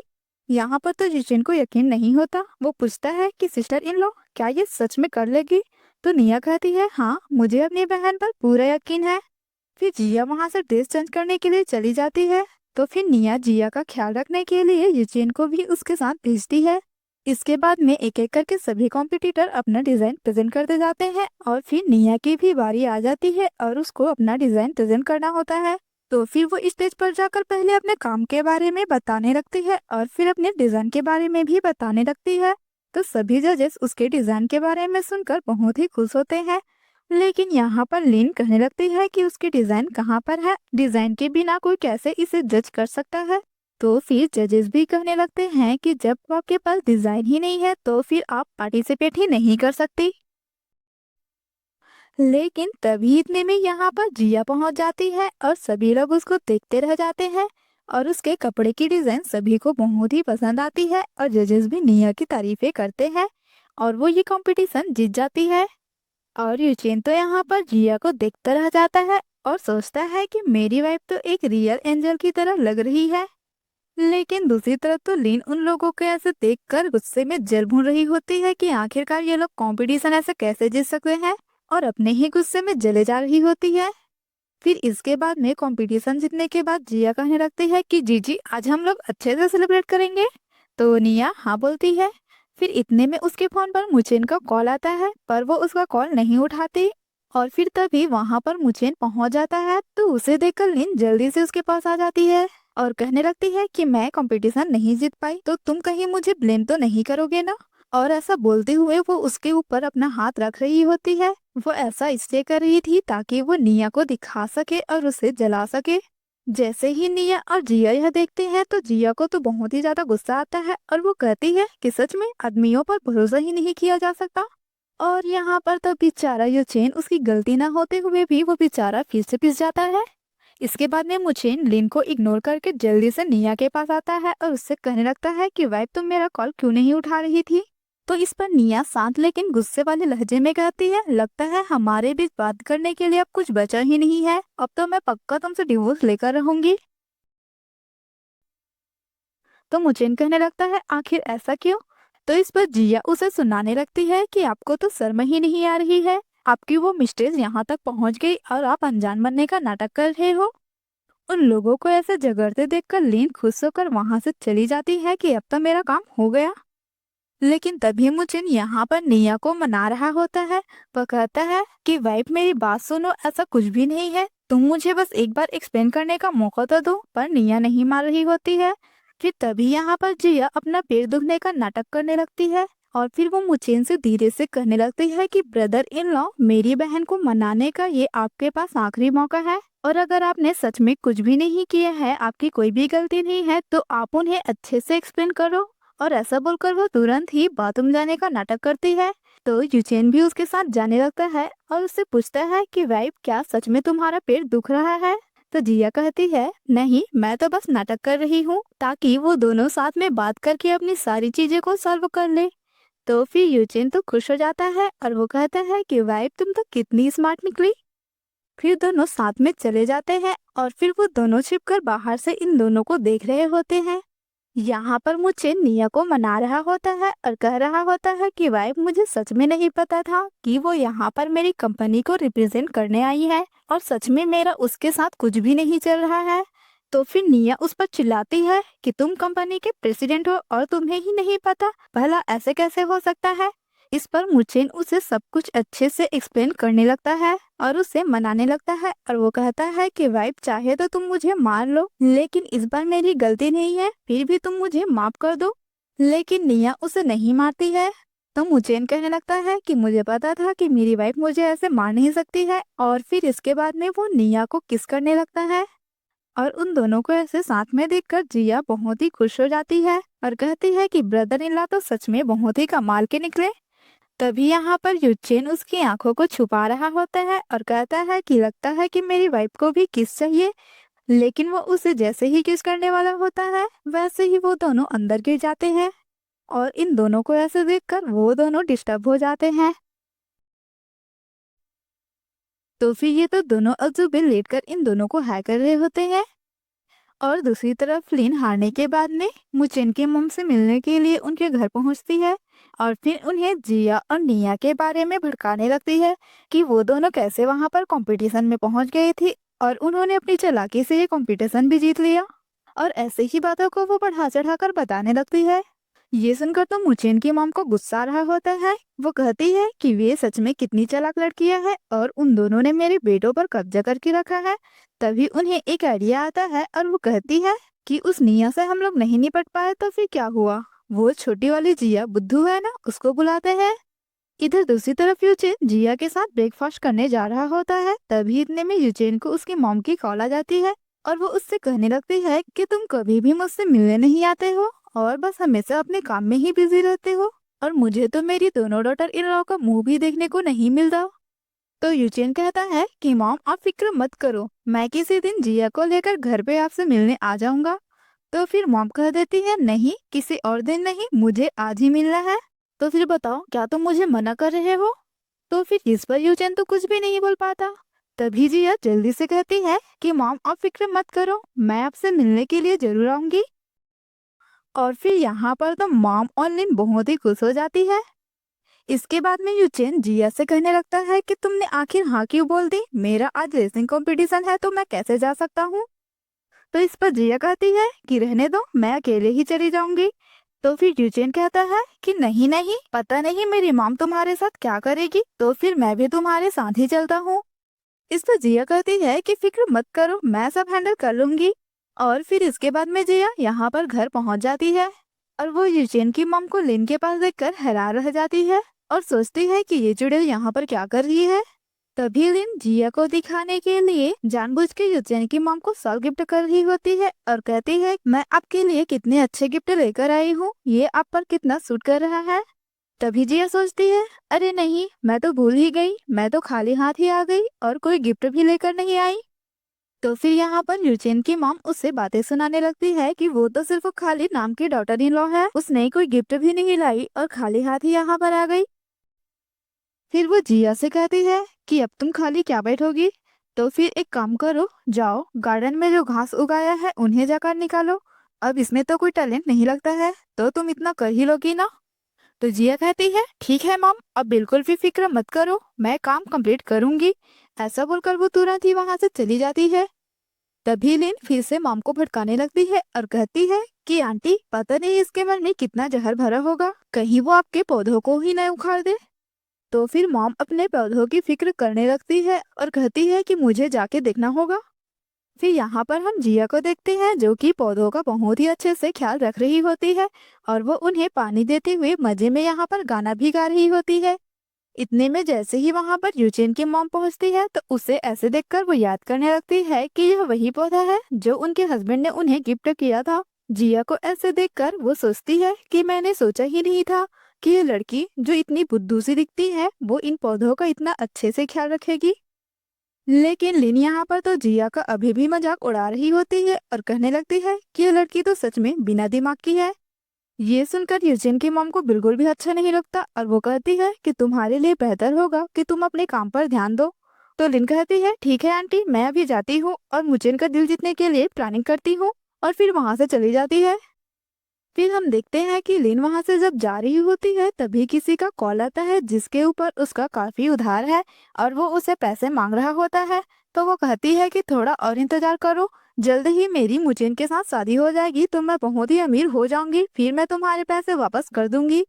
यहाँ पर तो जिचिन को यकीन नहीं होता। वो पूछता है कि सिस्टर इन लॉ, क्या ये सच में कर लेगी? तो निया कहती है, हाँ, मुझे अपनी बहन पर पूरा यकीन है। फिर जिया वहाँ से ड्रेस चेंज करने के लिए चली जाती है। तो फिर निया जिया का ख्याल रखने के लिए यूचेन को भी उसके साथ भेजती है। इसके बाद में एक एक करके सभी कॉम्पिटिटर अपना डिजाइन प्रेजेंट करते जाते हैं और फिर निया की भी बारी आ जाती है और उसको अपना डिजाइन प्रेजेंट करना होता है। तो फिर वो स्टेज पर जाकर पहले अपने काम के बारे में बताने लगती है और फिर अपने डिजाइन के बारे में भी बताने लगती है। तो सभी जजेस उसके डिजाइन के बारे में सुनकर बहुत ही खुश होते हैं। लेकिन यहाँ पर लिन कहने लगती है कि उसकी डिजाइन कहाँ पर है, डिजाइन के बिना कोई कैसे इसे जज कर सकता है। तो फिर जजेस भी कहने लगते हैं कि जब आपके पास डिजाइन ही नहीं है तो फिर आप पार्टिसिपेट ही नहीं कर सकती। लेकिन तभी इतने में यहाँ पर जिया पहुंच जाती है और सभी लोग उसको देखते रह जाते हैं और उसके कपड़े की डिजाइन सभी को बहुत ही पसंद आती है और जजेस भी निया की तारीफें करते हैं और वो ये कंपटीशन जीत जाती है। और यूचेन तो यहाँ पर जिया को देखता रह जाता है और सोचता है कि मेरी वाइफ तो एक रियल एंजल की तरह लग रही है। लेकिन दूसरी तरफ तो लिन उन लोगों को ऐसे देखकर गुस्से में जल भून रही होती है कि आखिरकार ये लोग कंपटीशन ऐसे कैसे जीत सकते हैं और अपने ही गुस्से में जले जा रही होती है। फिर इसके बाद में कंपटीशन जीतने के बाद जिया कहने लगती है कि जी आज हम लोग अच्छे से सेलिब्रेट करेंगे। तो निया हाँ बोलती है। फिर इतने में उसके फोन पर मुचेन का कॉल आता है पर वो उसका कॉल नहीं उठाती और फिर तभी वहां पर मुचेन पहुंच जाता है तो उसे देखकर लिन जल्दी से उसके पास आ जाती है और कहने लगती है कि मैं कंपटीशन नहीं जीत पाई तो तुम कहीं मुझे ब्लेम तो नहीं करोगे ना। और ऐसा बोलते हुए वो उसके ऊपर अपना हाथ रख रही होती है। वो ऐसा इसलिए कर रही थी ताकि वो निया को दिखा सके और उसे जला सके। जैसे ही निया और जिया यह देखते हैं तो जिया को तो बहुत ही ज्यादा गुस्सा आता है और वो कहती है कि सच में आदमियों पर भरोसा ही नहीं किया जा सकता। और यहाँ पर तो बेचारा यूचेन उसकी गलती ना होते हुए भी वो बेचारा फिर से पिस जाता है। इसके बाद में मुचेन लिन को इग्नोर करके जल्दी से निया के पास आता है और उससे कहने लगता है कि वाइफ तुम मेरा कॉल क्यों नहीं उठा रही थी। तो इस पर निया शांत लेकिन गुस्से वाले लहजे में कहती है लगता है हमारे बीच बात करने के लिए अब कुछ बचा ही नहीं है, अब तो मैं पक्का तुमसे डिवोर्स लेकर रहूंगी। तो मुचेन कहने लगता है आखिर ऐसा क्यों। तो इस पर जिया उसे सुनाने लगती है कि आपको तो शर्म ही नहीं आ रही है, आपकी वो मिस्टेज यहाँ तक पहुँच गई और आप अनजान बनने का नाटक कर रहे हो। उन लोगों को ऐसे झगड़ते देखकर लीन खुश होकर वहां से चली जाती है कि अब तो मेरा काम हो गया। लेकिन तभी मुचिन यहाँ पर निया को मना रहा होता है। वह कहता है कि वाइफ मेरी बात सुनो, ऐसा कुछ भी नहीं है, तुम मुझे बस एक बार एक्सप्लेन करने का मौका तो दो। पर निया नहीं मान रही होती है। फिर तभी यहाँ पर जिया अपना पेट दुखने का नाटक करने लगती है और फिर वो मुचेन से धीरे से कहने लगती है कि ब्रदर इन लॉ मेरी बहन को मनाने का ये आपके पास आखिरी मौका है और अगर आपने सच में कुछ भी नहीं किया है, आपकी कोई भी गलती नहीं है, तो आप उन्हें अच्छे से एक्सप्लेन करो। और ऐसा बोलकर वो तुरंत ही बाथरूम जाने का नाटक करती है। तो यूचेन भी उसके साथ जाने लगता है और उससे पूछता है कि वाइफ क्या सच में तुम्हारा पेट दुख रहा है। तो जिया कहती है नहीं, मैं तो बस नाटक कर रही हूँ ताकि वो दोनों साथ में बात करके अपनी सारी चीजें को सॉल्व कर ले। तो फिर यूचेन तो खुश हो जाता है और वो कहता है कि वाइफ तुम तो कितनी स्मार्ट निकली। फिर दोनों साथ में चले जाते हैं और फिर वो दोनों छिपकर बाहर से इन दोनों को देख रहे होते हैं। यहाँ पर मुझे निया को मना रहा होता है और कह रहा होता है कि वाइफ मुझे सच में नहीं पता था कि वो यहाँ पर मेरी कंपनी को रिप्रेजेंट करने आई है और सच में मेरा उसके साथ कुछ भी नहीं चल रहा है। तो फिर निया उस पर चिल्लाती है कि तुम कंपनी के प्रेसिडेंट हो और तुम्हें ही नहीं पता, भला ऐसे कैसे हो सकता है। इस पर मुचेन उसे सब कुछ अच्छे से एक्सप्लेन करने लगता है और उसे मनाने लगता है और वो कहता है कि वाइफ चाहे तो तुम मुझे मार लो, लेकिन इस बार मेरी गलती नहीं है, फिर भी तुम मुझे माफ कर दो। लेकिन निया उसे नहीं मारती है। तो मुचेन कहने लगता है कि मुझे पता था कि मेरी वाइफ मुझे ऐसे मार नहीं सकती है और फिर इसके बाद में वो निया को किस करने लगता है। और उन दोनों को ऐसे साथ में देखकर जिया बहुत ही खुश हो जाती है और कहती है कि ब्रदर इन लॉ तो सच में बहुत ही कमाल के निकले। तभी यहाँ पर यूचेन उसकी आंखों को छुपा रहा होता है और कहता है कि लगता है कि मेरी वाइफ को भी किस चाहिए। लेकिन वो उसे जैसे ही किस करने वाला होता है वैसे ही वो दोनों अंदर गिर जाते हैं और इन दोनों को ऐसे देखकर वो दोनों डिस्टर्ब हो जाते हैं। तो फिर ये तो दोनों अजूबे लेटकर इन दोनों को हाय कर रहे होते हैं। और दूसरी तरफ लिन हारने के बाद में मुचेन के मम से मिलने के लिए उनके घर पहुंचती है और फिर उन्हें जिया और निया के बारे में भड़काने लगती है कि वो दोनों कैसे वहां पर कंपटीशन में पहुंच गए थे और उन्होंने अपनी चालाकी से ये कंपटीशन भी जीत लिया। और ऐसे ही बातों को वो बढ़ा चढ़ाकर बताने लगती है। ये सुनकर तो मुचेन की मॉम को गुस्सा आ रहा होता है। वो कहती है कि वे सच में कितनी चालाक लड़कियां हैं और उन दोनों ने मेरे बेटों पर कब्जा करके रखा है। तभी उन्हें एक आइडिया आता है और वो कहती है कि उस निया से हम लोग नहीं निपट पाए तो फिर क्या हुआ, वो छोटी वाली जिया बुद्धू है ना, उसको बुलाते हैं। इधर दूसरी तरफ यूचेन जिया के साथ ब्रेकफास्ट करने जा रहा होता है। तभी इतने में यूचेन को उसकी मॉम की कॉल आ जाती है और वो उससे कहने लगती है कि तुम कभी भी मुझसे मिलने नहीं आते हो और बस हमेशा अपने काम में ही बिजी रहते हो, और मुझे तो मेरी दोनों डॉटर इन लॉ का मुंह भी देखने को नहीं मिलता। तो यूचेन कहता है कि मॉम आप फिक्र मत करो, मैं किसी दिन जिया को लेकर घर पे आपसे मिलने आ जाऊंगा। तो फिर मॉम कह देती है नहीं, किसी और दिन नहीं, मुझे आज ही मिलना है। तो फिर बताओ, क्या तुम मुझे मना कर रहे हो? तो फिर इस पर यूचेन तो कुछ भी नहीं बोल पाता। तभी जिया जल्दी से कहती है कि मॉम आप फिक्र मत करो, मैं आपसे मिलने के लिए जरूर आऊंगी। और फिर यहाँ पर तो मॉम और लिन बहुत ही खुश हो जाती है। इसके बाद में यूचेन जिया से कहने लगता है कि तुमने आखिर हाँ क्यों बोल दी, मेरा आज रेसिंग कंपटीशन है तो मैं कैसे जा सकता हूँ। तो इस पर जिया कहती है कि रहने दो, मैं अकेले ही चली जाऊंगी। तो फिर यूचेन कहता है कि नहीं नहीं, पता नहीं मेरी मॉम तुम्हारे साथ क्या करेगी, तो फिर मैं भी तुम्हारे साथ ही चलता हूँ। इस पर जिया कहती है कि फिक्र मत करो, मैं सब हैंडल कर लूंगी। और फिर इसके बाद में जिया यहाँ पर घर पहुंच जाती है और वो यूचेन की मॉम को लिन के पास देखकर हैरान रह जाती है और सोचती है कि ये चुड़ैल यहाँ पर क्या कर रही है। तभी लिन जिया को दिखाने के लिए जानबूझ के यूचेन की मॉम को सॉल गिफ्ट कर रही होती है और कहती है मैं आपके लिए कितने अच्छे गिफ्ट लेकर आई हूँ, ये आप पर कितना सूट कर रहा है। तभी जिया सोचती है अरे नहीं, मैं तो भूल ही गई, मैं तो खाली हाथ ही आ गई और कोई गिफ्ट भी लेकर नहीं आई। तो फिर यहाँ पर यूचेन की मॉम उससे बातें सुनाने लगती है कि वो तो सिर्फ खाली नाम की डॉटर इन लॉ है, उसने कोई गिफ्ट भी नहीं लाई और खाली हाथ ही यहाँ पर आ गई। फिर वो जिया से कहती है कि अब तुम खाली क्या बैठोगी, तो फिर एक काम करो, जाओ गार्डन में जो घास उगाया है उन्हें जाकर निकालो, अब इसमें तो कोई टैलेंट नहीं लगता है, तो तुम इतना कर ही लोगी ना। तो जिया कहती है ठीक है मॉम, अब बिल्कुल भी फिक्र मत करो, मैं काम कंप्लीट करूंगी। ऐसा बोलकर वो तुरंत ही वहां से चली जाती है। तभी लिन फिर से मॉम को भटकाने लगती है और कहती है कि आंटी पता नहीं इसके मन में कितना जहर भरा होगा, कहीं वो आपके पौधों को ही न उखाड़ दे। तो फिर मॉम अपने पौधों की फिक्र करने लगती है और कहती है कि मुझे जाके देखना होगा। फिर यहाँ पर हम जिया को देखते हैं जो कि पौधों का बहुत ही अच्छे से ख्याल रख रही होती है और वो उन्हें पानी देते हुए मजे में यहाँ पर गाना भी गा रही होती है। इतने में जैसे ही वहाँ पर यूचेन की मॉम पहुँचती है तो उसे ऐसे देखकर वो याद करने लगती है कि यह वही पौधा है जो उनके हस्बैंड ने उन्हें गिफ्ट किया था। जिया को ऐसे देखकर वो सोचती है कि मैंने सोचा ही नहीं था कि ये लड़की जो इतनी बुद्धू सी दिखती है वो इन पौधों का इतना अच्छे से ख्याल रखेगी। लेकिन लिन यहाँ पर तो जिया का अभी भी मजाक उड़ा रही होती है और कहने लगती है कि ये लड़की तो सच में बिना दिमाग की है। ये सुनकर यूजिन की मॉम को बिल्कुल भी अच्छा नहीं लगता और वो कहती है कि तुम्हारे लिए बेहतर होगा कि तुम अपने काम पर ध्यान दो। तो लिन कहती है ठीक है आंटी, मैं अभी जाती हूँ और मुझेन का दिल जीतने के लिए प्लानिंग करती हूँ, और फिर वहां से चली जाती है। फिर हम देखते हैं कि लिन वहां से जब जा रही होती है तभी किसी का कॉल आता है जिसके ऊपर उसका काफी उधार है और वो उसे पैसे मांग रहा होता है। तो वो कहती है कि थोड़ा और इंतजार करो, जल्द ही मेरी मुचेन के साथ शादी हो जाएगी तो मैं बहुत ही अमीर हो जाऊंगी, फिर मैं तुम्हारे पैसे वापस कर दूंगी।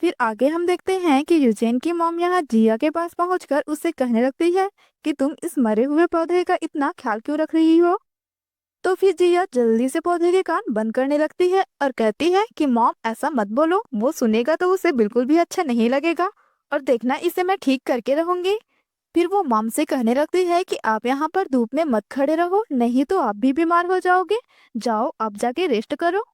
फिर आगे हम देखते हैं कि यूजेन की मॉम यहाँ जिया के पास पहुंचकर उससे कहने लगती है कि तुम इस मरे हुए पौधे का इतना ख्याल क्यों रख रही हो। तो फिर जिया जल्दी से पौधे के कान बंद करने लगती है और कहती है कि मॉम ऐसा मत बोलो, वो सुनेगा तो उसे बिल्कुल भी अच्छा नहीं लगेगा, और देखना इसे मैं ठीक करके रहूंगी। फिर वो मॉम से कहने लगती है कि आप यहाँ पर धूप में मत खड़े रहो, नहीं तो आप भी बीमार हो जाओगे, जाओ आप जाके रेस्ट करो।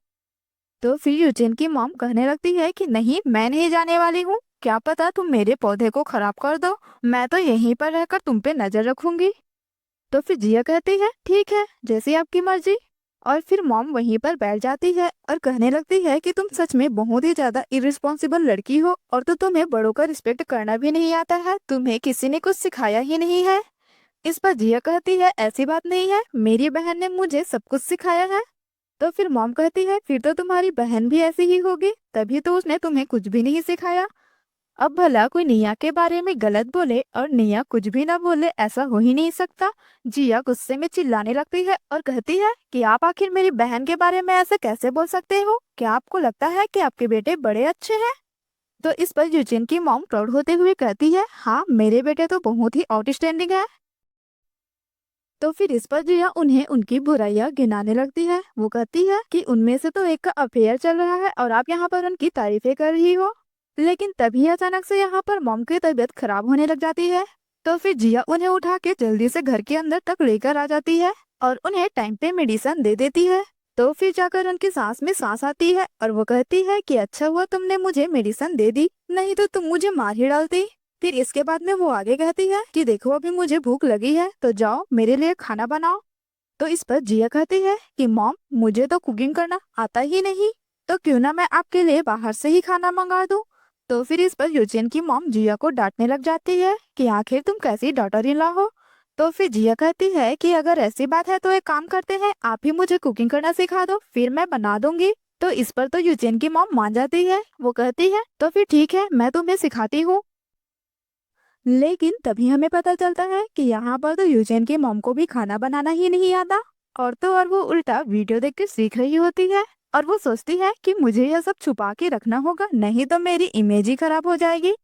तो फिर यूजिन की मॉम कहने लगती है कि नहीं, मैं नहीं जाने वाली हूँ, क्या पता तुम मेरे पौधे को खराब कर दो, मैं तो यहीं पर रहकर तुम पे नजर रखूंगी। तो फिर जिया कहती है ठीक है, जैसी आपकी मर्जी। और फिर मॉम वहीं पर बैठ जाती है और कहने लगती है कि तुम सच में बहुत ही ज्यादा इरिस्पॉन्सिबल लड़की हो और तो तुम्हें बड़ों का रिस्पेक्ट करना भी नहीं आता है, तुम्हें किसी ने कुछ सिखाया ही नहीं है। इस पर जिया कहती है ऐसी बात नहीं है, मेरी बहन ने मुझे सब कुछ सिखाया है। तो फिर मॉम कहती है फिर तो तुम्हारी बहन भी ऐसी ही होगी, तभी तो उसने तुम्हें कुछ भी नहीं सिखाया। अब भला कोई निया के बारे में गलत बोले और निया कुछ भी ना बोले, ऐसा हो ही नहीं सकता। जिया गुस्से में चिल्लाने लगती है और कहती है कि आप आखिर मेरी बहन के बारे में ऐसे कैसे बोल सकते हो, क्या आपको लगता है कि आपके बेटे बड़े अच्छे हैं। तो इस पर यूजिन की मॉम प्राउड होते हुए कहती है हाँ, मेरे बेटे तो बहुत ही आउटस्टैंडिंग है। तो फिर इस पर जिया उन्हें उनकी बुराइयां गिनाने लगती है। वो कहती है कि उनमें से तो एक का अफेयर चल रहा है और आप यहाँ पर उनकी तारीफें कर रही हो। लेकिन तभी अचानक से यहाँ पर मॉम की तबीयत खराब होने लग जाती है। तो फिर जिया उन्हें उठा के जल्दी से घर के अंदर तक लेकर आ जाती है और उन्हें टाइम पे मेडिसिन दे देती है। तो फिर जाकर उनकी सांस में सांस आती है और वो कहती है कि अच्छा हुआ तुमने मुझे मेडिसिन दे दी, नहीं तो तुम मुझे मार ही डालती। फिर इसके बाद में वो आगे कहती है कि देखो अभी मुझे भूख लगी है तो जाओ मेरे लिए खाना बनाओ। तो इस पर जिया कहती है कि मॉम मुझे तो कुकिंग करना आता ही नहीं, तो क्यों ना मैं आपके लिए बाहर से ही खाना मंगा दूं। तो फिर इस पर यूजिन की मॉम जिया को डांटने लग जाती है कि आखिर तुम कैसी डॉटर इन लॉ हो। तो फिर जिया कहती है कि अगर ऐसी बात है तो एक काम करते हैं, आप ही मुझे कुकिंग करना सिखा दो, फिर मैं बना दूंगी। तो इस पर तो यूजिन की मॉम मान जाती है, वो कहती है तो फिर ठीक है मैं तुम्हें सिखाती हूँ। लेकिन तभी हमें पता चलता है कि यहाँ पर तो यूजेन की मॉम को भी खाना बनाना ही नहीं आता, और तो और वो उल्टा वीडियो देख के सीख रही होती है। और वो सोचती है कि मुझे यह सब छुपा के रखना होगा, नहीं तो मेरी इमेज ही खराब हो जाएगी।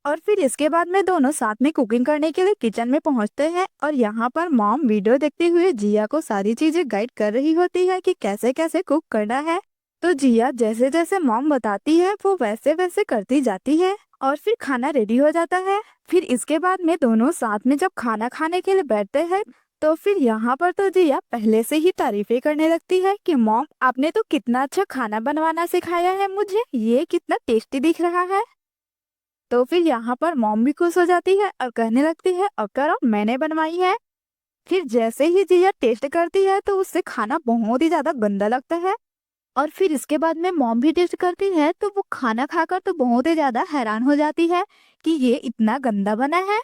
और फिर इसके बाद में दोनों साथ में कुकिंग करने के लिए किचन में पहुंचते हैं, और यहाँ पर मॉम वीडियो देखते हुए जिया को सारी चीजें गाइड कर रही होती है कि कैसे कैसे कुक करना है। तो जिया जैसे जैसे मॉम बताती है वो वैसे वैसे करती जाती है, और फिर खाना रेडी हो जाता है। फिर इसके बाद में दोनों साथ में जब खाना खाने के लिए बैठते हैं, तो फिर यहाँ पर तो जिया पहले से ही तारीफें करने लगती है कि मॉम आपने तो कितना अच्छा खाना बनवाना सिखाया है मुझे, ये कितना टेस्टी दिख रहा है। तो फिर यहाँ पर मॉम भी खुश हो जाती है और कहने लगती है अब करो मैंने बनवाई है। फिर जैसे ही जिया टेस्ट करती है तो उससे खाना बहुत ही ज्यादा गंदा लगता है। और फिर इसके बाद में मॉम भी टेस्ट करती है तो वो खाना खाकर तो बहुत ही ज्यादा हैरान हो जाती है कि ये इतना गंदा बना है।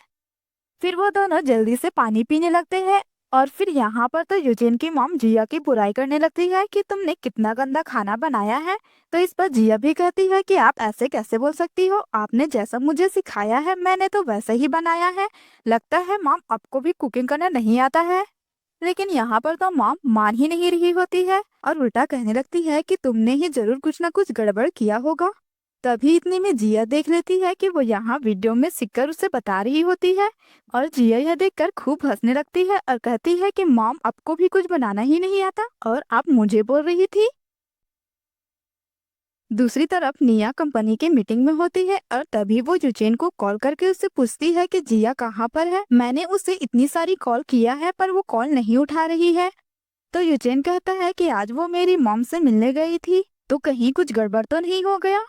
फिर वो दोनों जल्दी से पानी पीने लगते हैं, और फिर यहाँ पर तो यूजिन की मॉम जिया की बुराई करने लगती है कि तुमने कितना गंदा खाना बनाया है। तो इस पर जिया भी कहती है कि आप ऐसे कैसे बोल सकती हो, आपने जैसा मुझे सिखाया है मैंने तो वैसे ही बनाया है, लगता है मॉम आपको भी कुकिंग करना नहीं आता है। लेकिन यहाँ पर तो मॉम मान ही नहीं रही होती है और उल्टा कहने लगती है कि तुमने ही जरूर कुछ ना कुछ गड़बड़ किया होगा। तभी इतने में जिया देख लेती है कि वो यहाँ वीडियो में सिक्कर उसे बता रही होती है, और जिया यह देखकर खूब हंसने लगती है और कहती है कि मॉम आपको भी कुछ बनाना ही नहीं आता और आप मुझे बोल रही थी। दूसरी तरफ निया कंपनी की मीटिंग में होती है, और तभी वो यूजेन को कॉल करके उससे पूछती है कि जिया कहाँ पर है, मैंने उसे इतनी सारी कॉल किया है पर वो कॉल नहीं उठा रही है। तो यूजेन कहता है कि आज वो मेरी मॉम से मिलने गई थी, तो कहीं कुछ गड़बड़ तो नहीं हो गया।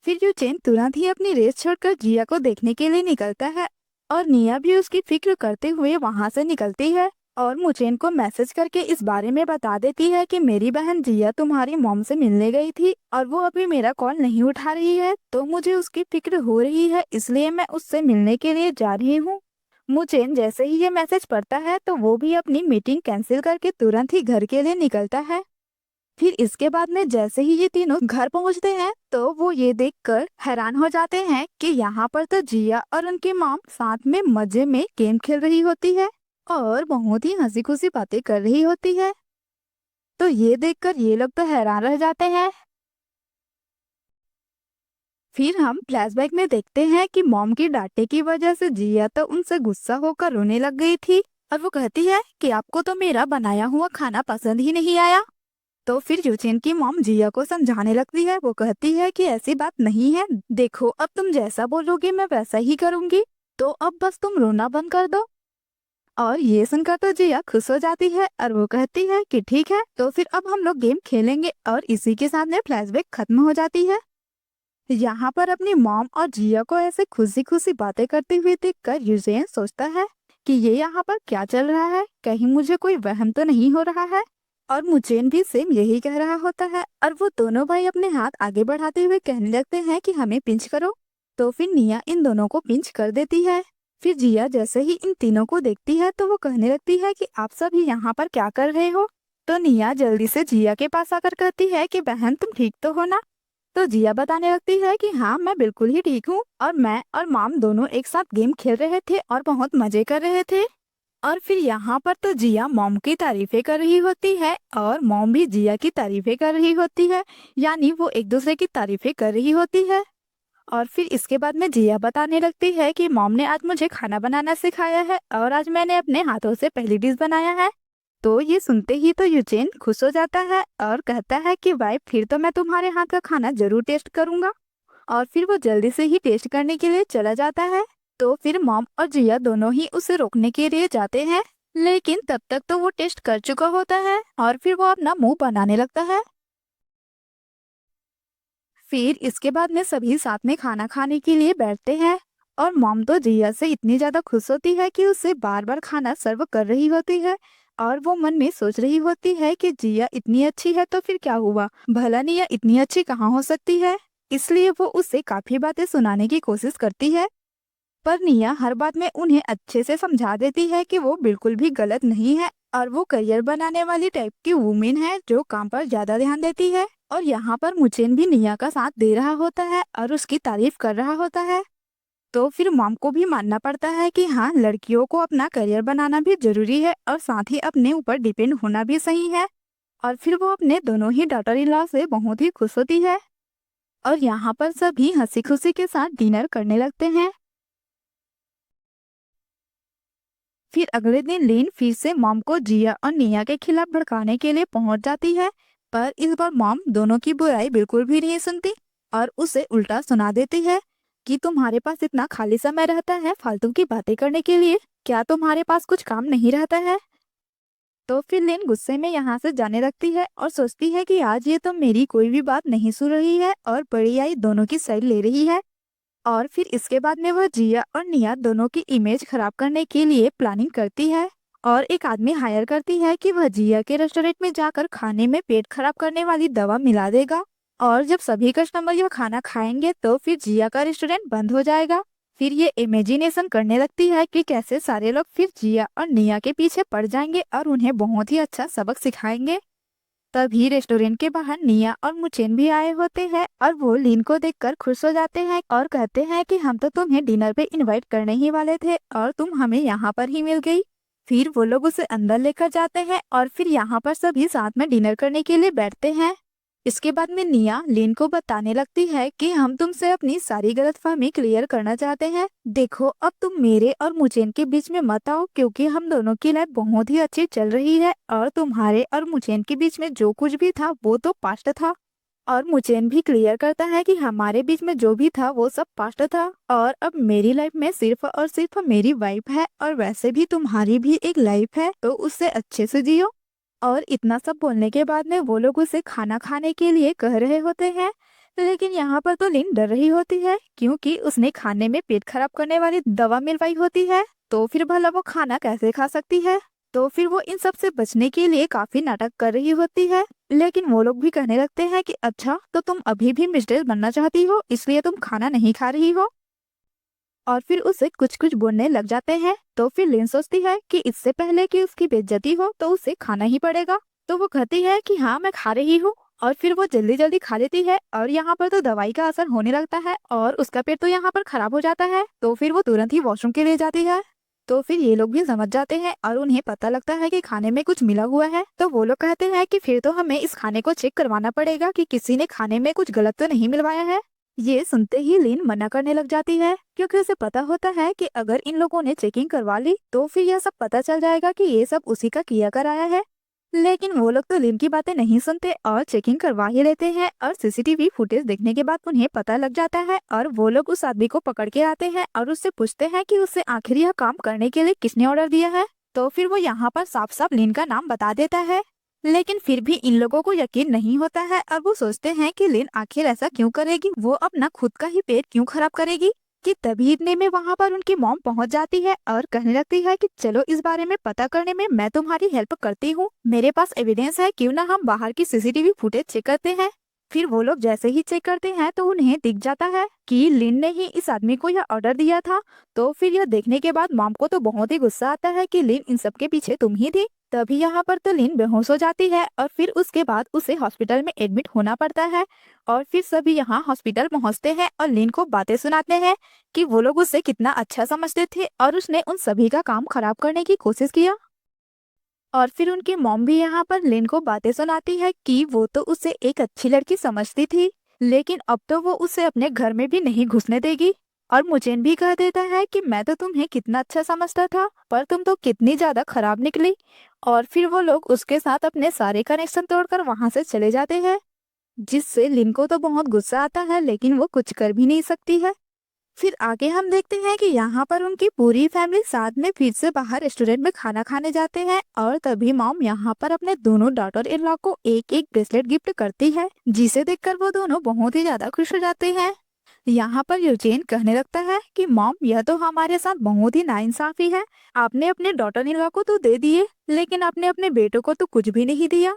फिर यूजेन तुरंत ही अपनी रेस छोड़कर जिया को देखने के लिए निकलता है, और निया भी उसकी फिक्र करते हुए वहाँ से निकलती है और मुचेन को मैसेज करके इस बारे में बता देती है कि मेरी बहन जिया तुम्हारी मॉम से मिलने गई थी और वो अभी मेरा कॉल नहीं उठा रही है, तो मुझे उसकी फिक्र हो रही है, इसलिए मैं उससे मिलने के लिए जा रही हूँ। मुचेन जैसे ही ये मैसेज पढ़ता है तो वो भी अपनी मीटिंग कैंसिल करके तुरंत ही घर के लिए निकलता है। फिर इसके बाद में जैसे ही ये तीनों घर पहुंचते हैं तो वो ये देखकर हैरान हो जाते हैं कि यहाँ पर तो जिया और उनकी मॉम साथ में मजे में गेम खेल रही होती है और बहुत ही हंसी खुशी बातें कर रही होती है। तो ये देखकर ये लोग तो हैरान रह जाते हैं। फिर हम फ्लैशबैक में देखते हैं कि मॉम की डांटे की वजह से जिया तो उनसे गुस्सा होकर रोने लग गई थी, और वो कहती है कि आपको तो मेरा बनाया हुआ खाना पसंद ही नहीं आया। तो फिर यूचेन की मॉम जिया को समझाने लगती है, वो कहती है कि ऐसी बात नहीं है, देखो अब तुम जैसा बोलोगे मैं वैसा ही करूंगी, तो अब बस तुम रोना बंद कर दो। और ये सुनकर तो जिया खुश हो जाती है और वो कहती है कि ठीक है, तो फिर अब हम लोग गेम खेलेंगे, और इसी के साथ में फ्लैशबैक खत्म हो जाती है। यहाँ पर अपनी मॉम और जिया को ऐसे खुशी खुशी बातें करते हुए देखकर यूजेन सोचता है कि ये यहाँ पर क्या चल रहा है, कहीं मुझे कोई वहम तो नहीं हो रहा है। और मुचेन भी सेम यही कह रहा होता है, और वो दोनों भाई अपने हाथ आगे बढ़ाते हुए कहने लगते हैं कि हमें पिंच करो। तो फिर निया इन दोनों को पिंच कर देती है। फिर जिया जैसे ही इन तीनों को देखती है तो वो कहने लगती है कि आप सभी यहाँ पर क्या कर रहे हो। तो निया जल्दी से जिया के पास आकर कहती है कि बहन तुम ठीक तो हो ना। तो जिया बताने लगती है कि हाँ मैं बिल्कुल ही ठीक हूँ, और मैं और मॉम दोनों एक साथ गेम खेल रहे थे और बहुत मजे कर रहे थे। और फिर यहाँ पर तो जिया मॉम की तारीफें कर रही होती है और मॉम भी जिया की तारीफें कर रही होती है, यानी वो एक दूसरे की तारीफें कर रही होती है। और फिर इसके बाद में जिया बताने लगती है कि मॉम ने आज मुझे खाना बनाना सिखाया है और आज मैंने अपने हाथों से पहली डिश बनाया है। तो ये सुनते ही तो यूचेन खुश हो जाता है और कहता है कि भाई फिर तो मैं तुम्हारे हाथ का खाना जरूर टेस्ट करूंगा। और फिर वो जल्दी से ही टेस्ट करने के लिए चला जाता है। तो फिर मॉम और जिया दोनों ही उसे रोकने के लिए जाते हैं, लेकिन तब तक तो वो टेस्ट कर चुका होता है और फिर वो अपना मुंह बनाने लगता है। फिर इसके बाद में सभी साथ में खाना खाने के लिए बैठते हैं और मॉम तो जिया से इतनी ज्यादा खुश होती है कि उसे बार बार खाना सर्व कर रही होती है। और वो मन में सोच रही होती है कि जिया इतनी अच्छी है तो फिर क्या हुआ, भला निया इतनी अच्छी कहाँ हो सकती है। इसलिए वो उसे काफी बातें सुनाने की कोशिश करती है। पर निया हर बात में उन्हें अच्छे से समझा देती है कि वो बिल्कुल भी गलत नहीं है और वो करियर बनाने वाली टाइप की वुमेन है जो काम पर ज्यादा ध्यान देती है। और यहाँ पर मुचेन भी निया का साथ दे रहा होता है और उसकी तारीफ कर रहा होता है। तो फिर मॉम को भी मानना पड़ता है कि हाँ, लड़कियों को अपना करियर बनाना भी जरूरी है और साथ ही अपने ऊपर डिपेंड होना भी सही है। और फिर वो अपने दोनों ही डॉटर इन लॉ से बहुत ही खुश होती है और यहाँ पर सभी हंसी खुशी के साथ डिनर करने लगते हैं। फिर अगले दिन लिन फिर से मॉम को जिया और निया के खिलाफ भड़काने के लिए पहुंच जाती है। पर इस बार मॉम दोनों की बुराई बिल्कुल भी नहीं सुनती और उसे उल्टा सुना देती है कि तुम्हारे पास इतना खाली समय रहता है फालतू की बातें करने के लिए, क्या तुम्हारे पास कुछ काम नहीं रहता है। तो फिर लिन गुस्से में यहाँ से जाने लगती है और सोचती है कि आज ये तो मेरी कोई भी बात नहीं सुन रही है और बड़ी आई दोनों की साइड ले रही है। और फिर इसके बाद में वह जिया और निया दोनों की इमेज खराब करने के लिए प्लानिंग करती है और एक आदमी हायर करती है कि वह जिया के रेस्टोरेंट में जाकर खाने में पेट खराब करने वाली दवा मिला देगा। और जब सभी कस्टमर यह खाना खाएंगे तो फिर जिया का रेस्टोरेंट बंद हो जाएगा। फिर ये इमेजिनेशन करने लगती है कि कैसे सारे लोग फिर जिया और निया के पीछे पड़ जाएंगे और उन्हें बहुत ही अच्छा सबक सिखाएंगे। तभी रेस्टोरेंट के बाहर निया और मुचेन भी आए होते हैं और वो लिन को देखकर खुश हो जाते हैं और कहते हैं कि हम तो तुम्हें डिनर पे इनवाइट करने ही वाले थे और तुम हमें यहाँ पर ही मिल गई। फिर वो लोग उसे अंदर लेकर जाते हैं और फिर यहाँ पर सभी साथ में डिनर करने के लिए बैठते हैं। इसके बाद में निया लिन को बताने लगती है कि हम तुमसे अपनी सारी गलतफहमी क्लियर करना चाहते हैं। देखो, अब तुम मेरे और मुचेन के बीच में मत आओ क्योंकि हम दोनों की लाइफ बहुत ही अच्छी चल रही है और तुम्हारे और मुचेन के बीच में जो कुछ भी था वो तो पास्ट था। और मुचेन भी क्लियर करता है कि हमारे बीच में जो भी था वो सब पास्ट था और अब मेरी लाइफ में सिर्फ और सिर्फ मेरी वाइफ है और वैसे भी तुम्हारी भी एक लाइफ है तो उससे अच्छे से जियो। और इतना सब बोलने के बाद में वो लोग उसे खाना खाने के लिए कह रहे होते हैं। लेकिन यहाँ पर तो लिन डर रही होती है क्योंकि उसने खाने में पेट खराब करने वाली दवा मिलवाई होती है। तो फिर भला वो खाना कैसे खा सकती है। तो फिर वो इन सब से बचने के लिए काफी नाटक कर रही होती है। लेकिन वो लोग भी कहने लगते हैं कि अच्छा, तो तुम अभी भी मिस्ट्रेस बनना चाहती हो इसलिए तुम खाना नहीं खा रही हो। और फिर उसे कुछ कुछ बोलने लग जाते हैं। तो फिर लिन सोचती है कि इससे पहले कि उसकी बेइज्जती हो तो उसे खाना ही पड़ेगा। तो वो कहती है कि हाँ, मैं खा रही हूँ। और फिर वो जल्दी जल्दी खा लेती है और यहाँ पर तो दवाई का असर होने लगता है और उसका पेट तो यहाँ पर खराब हो जाता है। तो फिर वो तुरंत ही वॉशरूम के लिए जाती है। तो फिर ये लोग भी समझ जाते हैं और उन्हें पता लगता है कि खाने में कुछ मिला हुआ है। तो वो लोग कहते हैं कि फिर तो हमें इस खाने को चेक करवाना पड़ेगा कि किसी ने खाने में कुछ गलत तो नहीं मिलवाया है। ये सुनते ही लिन मना करने लग जाती है क्योंकि उसे पता होता है कि अगर इन लोगों ने चेकिंग करवा ली तो फिर यह सब पता चल जाएगा कि ये सब उसी का किया कराया है। लेकिन वो लोग तो लिन की बातें नहीं सुनते और चेकिंग करवा ही लेते हैं और सीसीटीवी फुटेज देखने के बाद उन्हें पता लग जाता है और वो लोग उस आदमी को पकड़ के आते हैं और उससे पूछते हैं कि उसे आखिर यह काम करने के लिए किसने ऑर्डर दिया है। तो फिर वो यहाँ पर साफ साफ लिन का नाम बता देता है। लेकिन फिर भी इन लोगों को यकीन नहीं होता है और वो सोचते हैं कि लिन आखिर ऐसा क्यों करेगी, वो अपना खुद का ही पेट क्यों खराब करेगी। कि तभी इतने में वहाँ पर उनकी मॉम पहुँच जाती है और कहने लगती है कि चलो इस बारे में पता करने में मैं तुम्हारी हेल्प करती हूँ, मेरे पास एविडेंस है, क्यों ना हम बाहर की सीसीटीवी फुटेज चेक करते हैं। फिर वो लोग जैसे ही चेक करते हैं तो उन्हें दिख जाता है कि लिन ने ही इस आदमी को यह ऑर्डर दिया था। तो फिर यह देखने के बाद मॉम को तो बहुत ही गुस्सा आता है कि लिन इन सब के पीछे तुम ही थी। तभी यहाँ पर तो लिन बेहोश हो जाती है और फिर उसके बाद उसे हॉस्पिटल में एडमिट होना पड़ता है। और फिर सभी यहाँ हॉस्पिटल पहुँचते हैं और लिन को बातें सुनाते हैं कि वो लोग उसे कितना अच्छा समझते थे और उसने उन सभी का काम खराब करने की कोशिश किया। और फिर उनकी मॉम भी यहाँ पर लिन को बातें सुनाती है कि वो तो उसे एक अच्छी लड़की समझती थी लेकिन अब तो वो उसे अपने घर में भी नहीं घुसने देगी। और मुचेन भी कह देता है कि मैं तो तुम्हें कितना अच्छा समझता था पर तुम तो कितनी ज्यादा खराब निकली। और फिर वो लोग उसके साथ अपने सारे कनेक्शन तोड़कर वहां से चले जाते हैं, जिससे लिन को तो बहुत गुस्सा आता है लेकिन वो कुछ कर भी नहीं सकती है। फिर आगे हम देखते हैं कि यहाँ पर उनकी पूरी फैमिली साथ में फिर से बाहर रेस्टोरेंट में खाना खाने जाते हैं और तभी मॉम यहाँ पर अपने दोनों डॉटर इन लॉ को एक एक ब्रेसलेट गिफ्ट करती है, जिसे देखकर वो दोनों बहुत ही ज्यादा खुश हो जाते हैं। यहाँ पर यूजेन कहने लगता है कि मॉम, यह तो हमारे साथ बहुत ही नाइंसाफी है। आपने अपने डॉटर इन लॉ को तो दे दिए, लेकिन आपने अपने बेटों को तो कुछ भी नहीं दिया।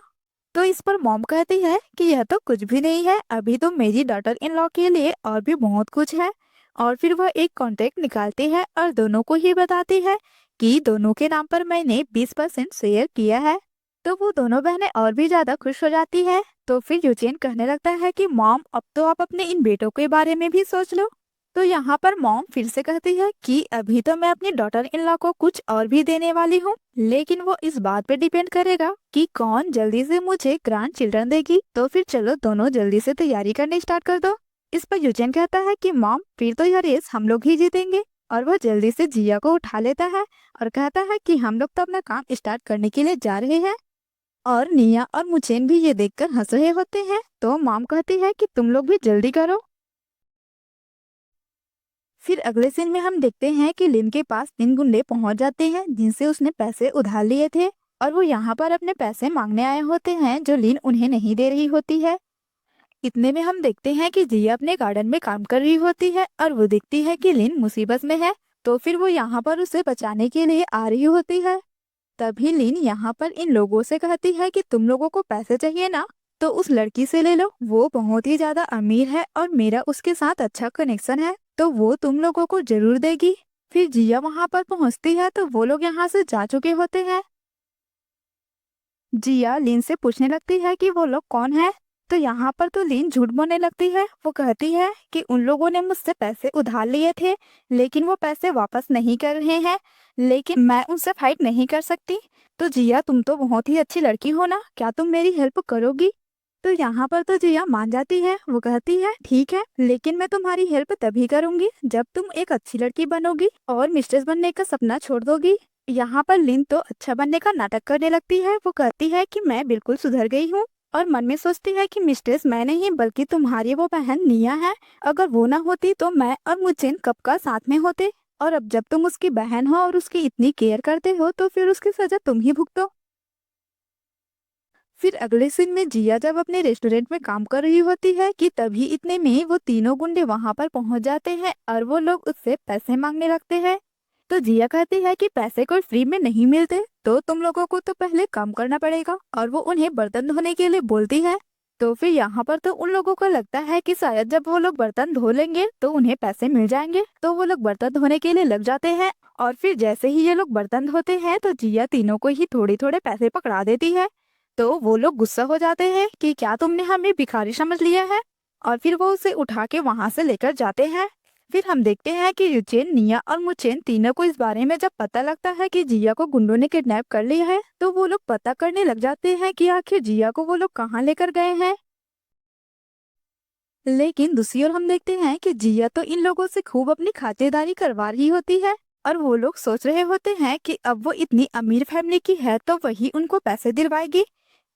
तो इस पर मॉम कहती है कि यह तो कुछ भी नहीं है, अभी तो मेरी डॉटर इन लॉ के लिए और भी बहुत कुछ है। और फिर वह एक कॉन्ट्रैक्ट निकालती है और दोनों को ही बताती है कि दोनों के नाम पर मैंने 20% शेयर किया है। तो वो दोनों बहनें और भी ज्यादा खुश हो जाती है। तो फिर यूजेन कहने लगता है कि मॉम, अब तो आप अपने इन बेटों के बारे में भी सोच लो। तो यहाँ पर मॉम फिर से कहती है कि अभी तो मैं अपनी डॉटर इन लॉ को कुछ और भी देने वाली हूँ, लेकिन वो इस बात पे डिपेंड करेगा कि कौन जल्दी से मुझे ग्रैंड चिल्ड्रन देगी। तो फिर चलो दोनों जल्दी से तैयारी करनी स्टार्ट कर दो। इस पर यूजेन कहता है कि मॉम, फिर तो यह रेस हम लोग ही जीतेंगे। और वह जल्दी से जिया को उठा लेता है और कहता है कि हम लोग तो अपना काम स्टार्ट करने के लिए जा रहे हैं। और निया और मुचेन भी ये देखकर हंस रहे होते हैं। तो मॉम कहती है कि तुम लोग भी जल्दी करो। फिर अगले सीन में हम देखते हैं कि लिन के पास 3 गुंडे पहुंच जाते हैं जिनसे उसने पैसे उधार लिए थे, और वो यहाँ पर अपने पैसे मांगने आए होते हैं जो लिन उन्हें नहीं दे रही होती है। इतने में हम देखते हैं कि जिया अपने गार्डन में काम कर रही होती है और वो देखती है कि लिन मुसीबत में है। तो फिर वो यहाँ पर उसे बचाने के लिए आ रही होती है। तभी लिन यहाँ पर इन लोगों से कहती है कि तुम लोगों को पैसे चाहिए ना, तो उस लड़की से ले लो, वो बहुत ही ज्यादा अमीर है और मेरा उसके साथ अच्छा कनेक्शन है, तो वो तुम लोगों को जरूर देगी। फिर जिया वहाँ पर पहुँचती है तो वो लोग यहाँ से जा चुके होते हैं। जिया लिन से पूछने लगती है कि वो लोग कौन है। तो यहाँ पर तो लिन झूठ बोलने लगती है। वो कहती है कि उन लोगों ने मुझसे पैसे उधार लिए थे, लेकिन वो पैसे वापस नहीं कर रहे हैं, लेकिन मैं उनसे फाइट नहीं कर सकती। तो जिया, तुम तो बहुत ही अच्छी लड़की हो ना, क्या तुम मेरी हेल्प करोगी? तो यहाँ पर तो जिया मान जाती है। वो कहती है ठीक है, लेकिन मैं तुम्हारी हेल्प तभी करूंगी जब तुम एक अच्छी लड़की बनोगी और मिस्ट्रेस बनने का सपना छोड़ दोगी। यहाँ पर लिन तो अच्छा बनने का नाटक करने लगती है। वो कहती है कि मैं बिल्कुल सुधर गई हूँ, और मन में सोचती है कि मिस्ट्रेस मैं नहीं बल्कि तुम्हारी वो बहन निया है। अगर वो ना होती तो मैं और मुचेन कब का साथ में होते, और अब जब तुम उसकी बहन हो और उसकी इतनी केयर करते हो तो फिर उसकी सजा तुम ही भुगतो। फिर अगले सीन में जिया जब अपने रेस्टोरेंट में काम कर रही होती है कि तभी इतने में वो 3 गुंडे वहां पर पहुंच जाते हैं और वो लोग उससे पैसे मांगने लगते हैं। तो जिया कहती है कि पैसे कोई फ्री में नहीं मिलते, तो तुम लोगों को तो पहले काम करना पड़ेगा, और वो उन्हें बर्तन धोने के लिए बोलती है। तो फिर यहाँ पर तो उन लोगों को लगता है कि शायद जब वो लोग बर्तन धो लेंगे तो उन्हें पैसे मिल जाएंगे, तो वो लोग बर्तन धोने के लिए लग जाते हैं। और फिर जैसे ही ये लोग बर्तन धोते हैं तो जिया तीनों को ही थोड़े थोड़े पैसे पकड़ा देती है। तो वो लोग गुस्सा हो जाते हैं कि क्या तुमने हमें भिखारी समझ लिया है, और फिर वो उसे उठा के वहां से लेकर जाते हैं। फिर हम देखते हैं कि यूचेन, निया और मुचेन तीनों को इस बारे में जब पता लगता है कि जिया को गुंडों ने किडनैप कर लिया है, तो वो लोग पता करने लग जाते हैं कि आखिर जिया को वो लोग कहाँ लेकर गए हैं। लेकिन दूसरी ओर हम देखते हैं कि जिया तो इन लोगों से खूब अपनी खातिरदारी करवा रही होती है, और वो लोग सोच रहे होते हैं कि अब वो इतनी अमीर फैमिली की है तो वही उनको पैसे दिलवाएगी।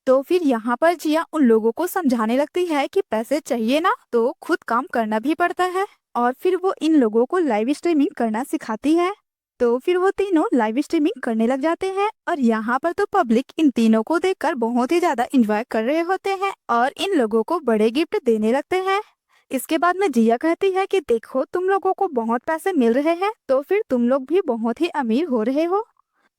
तो फिर यहाँ पर जिया उन लोगों को समझाने लगती है कि पैसे चाहिए ना तो खुद काम करना भी पड़ता है, और फिर वो इन लोगों को लाइव स्ट्रीमिंग करना सिखाती है। तो फिर वो तीनों लाइव स्ट्रीमिंग करने लग जाते हैं, और यहाँ पर तो पब्लिक इन तीनों को देखकर बहुत ही ज्यादा एंजॉय कर रहे होते हैं और इन लोगों को बड़े गिफ्ट देने लगते हैं। इसके बाद में जिया कहती है कि देखो, तुम लोगों को बहुत पैसे मिल रहे हैं तो फिर तुम लोग भी बहुत ही अमीर हो रहे हो।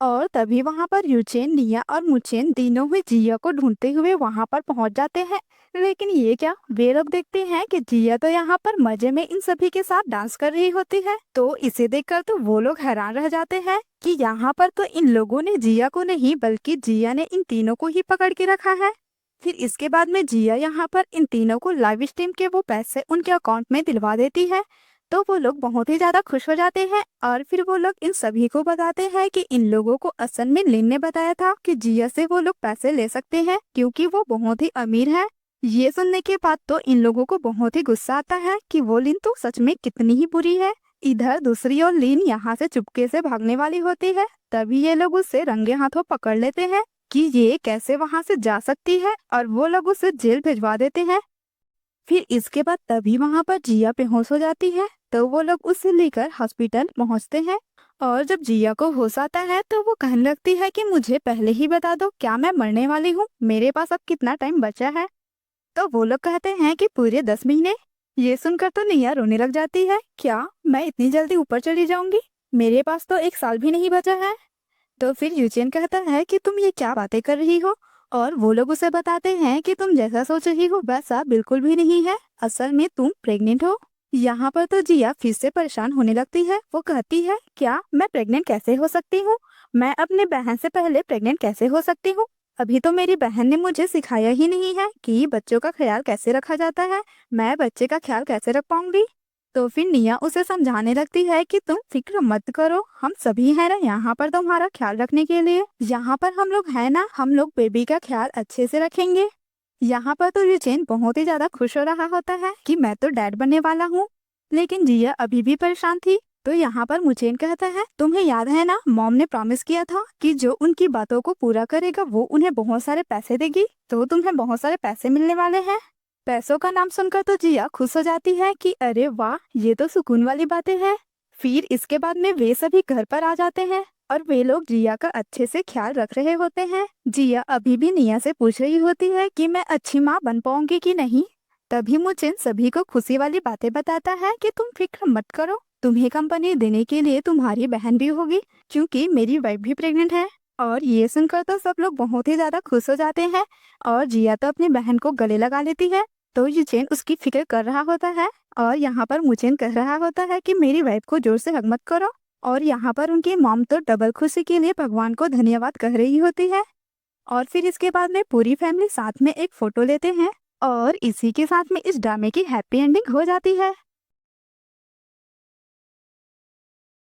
और तभी वहां पर यूचेन, निया और मुचेन तीनों ही जिया को ढूंढते हुए वहां पर पहुंच जाते हैं। लेकिन ये क्या, वे लोग देखते हैं कि जिया तो यहाँ पर मजे में इन सभी के साथ डांस कर रही होती है। तो इसे देखकर तो वो लोग हैरान रह जाते हैं कि यहाँ पर तो इन लोगों ने जिया को नहीं बल्कि जिया ने इन तीनों को ही पकड़ के रखा है। फिर इसके बाद में जिया यहाँ पर इन तीनों को लाइव स्ट्रीम के वो पैसे उनके अकाउंट में दिलवा देती है। तो वो लोग बहुत ही ज्यादा खुश हो जाते हैं, और फिर वो लोग इन सभी को बताते हैं कि इन लोगों को असल में लिन ने बताया था कि जिया से वो लोग पैसे ले सकते हैं क्योंकि वो बहुत ही अमीर है। ये सुनने के बाद तो इन लोगों को बहुत ही गुस्सा आता है कि वो लिन तो सच में कितनी ही बुरी है। इधर दूसरी ओर लिन यहाँ से चुपके से भागने वाली होती है। तभी ये लोग उसे रंगे हाथों पकड़ लेते हैं कि ये कैसे वहाँ से जा सकती है, और वो लोग उसे जेल भिजवा देते हैं। फिर इसके बाद तभी वहाँ पर जिया बेहोश हो जाती है, तो वो लोग उसे लेकर हॉस्पिटल पहुँचते हैं। और जब जिया को होश आता है तो वो कहने लगती है कि मुझे पहले ही बता दो, क्या मैं मरने वाली हूँ, मेरे पास अब कितना टाइम बचा है। तो वो लोग कहते हैं कि पूरे 10 महीने। ये सुनकर तो निया रोने लग जाती है, क्या मैं इतनी जल्दी ऊपर चली जाऊंगी, मेरे पास तो 1 साल भी नहीं बचा है। तो फिर यूचेन कहता है कि तुम ये क्या बातें कर रही हो, और वो लोग उसे बताते हैं कि तुम जैसा सोच रही हो वैसा बिल्कुल भी नहीं है, असल में तुम प्रेग्नेंट हो। यहाँ पर तो जिया फिर से परेशान होने लगती है। वो कहती है, क्या मैं प्रेग्नेंट कैसे हो सकती हूँ, मैं अपने बहन से पहले प्रेग्नेंट कैसे हो सकती हूँ, अभी तो मेरी बहन ने मुझे सिखाया ही नहीं है कि बच्चों का ख्याल कैसे रखा जाता है, मैं बच्चे का ख्याल कैसे रख पाऊंगी। तो फिर निया उसे समझाने लगती है कि तुम फिक्र मत करो, हम सभी हैं ना यहाँ पर तुम्हारा ख्याल रखने के लिए, यहाँ पर हम लोग हैं ना, हम लोग बेबी का ख्याल अच्छे से रखेंगे। यहाँ पर तो यूचेन बहुत ही ज्यादा खुश हो रहा होता है कि मैं तो डैड बनने वाला हूँ, लेकिन जिया अभी भी परेशान थी। तो यहाँ पर मुचेन कहता है, तुम्हें याद है ना, मॉम ने प्रॉमिस किया था कि जो उनकी बातों को पूरा करेगा वो उन्हें बहुत सारे पैसे देगी, तो तुम्हें बहुत सारे पैसे मिलने वाले हैं। पैसों का नाम सुनकर तो जिया खुश हो जाती है कि अरे वाह, ये तो सुकून वाली बातें हैं। फिर इसके बाद में वे सभी घर पर आ जाते हैं और वे लोग जिया का अच्छे से ख्याल रख रहे होते हैं। जिया अभी भी निया से पूछ रही होती है कि मैं अच्छी माँ बन पाऊंगी कि नहीं। तभी मुचिन सभी को खुशी वाली बातें बताता है कि तुम फिक्र मत करो, तुम्हें कंपनी देने के लिए तुम्हारी बहन भी होगी, क्योंकि मेरी वाइफ भी प्रेग्नेंट है। और ये सुनकर तो सब लोग बहुत ही ज्यादा खुश हो जाते हैं और जिया तो अपनी बहन को गले लगा लेती है। तो यूचेन उसकी फिक्र कर रहा होता है और यहाँ पर मुचेन कह रहा होता है कि मेरी वाइफ को जोर से हग मत करो। और यहाँ पर उनकी मॉम तो डबल खुशी के लिए भगवान को धन्यवाद कह रही होती है। और फिर इसके बाद में पूरी फैमिली साथ में एक फोटो लेते हैं और इसी के साथ में इस ड्रामे की हैप्पी एंडिंग हो जाती है।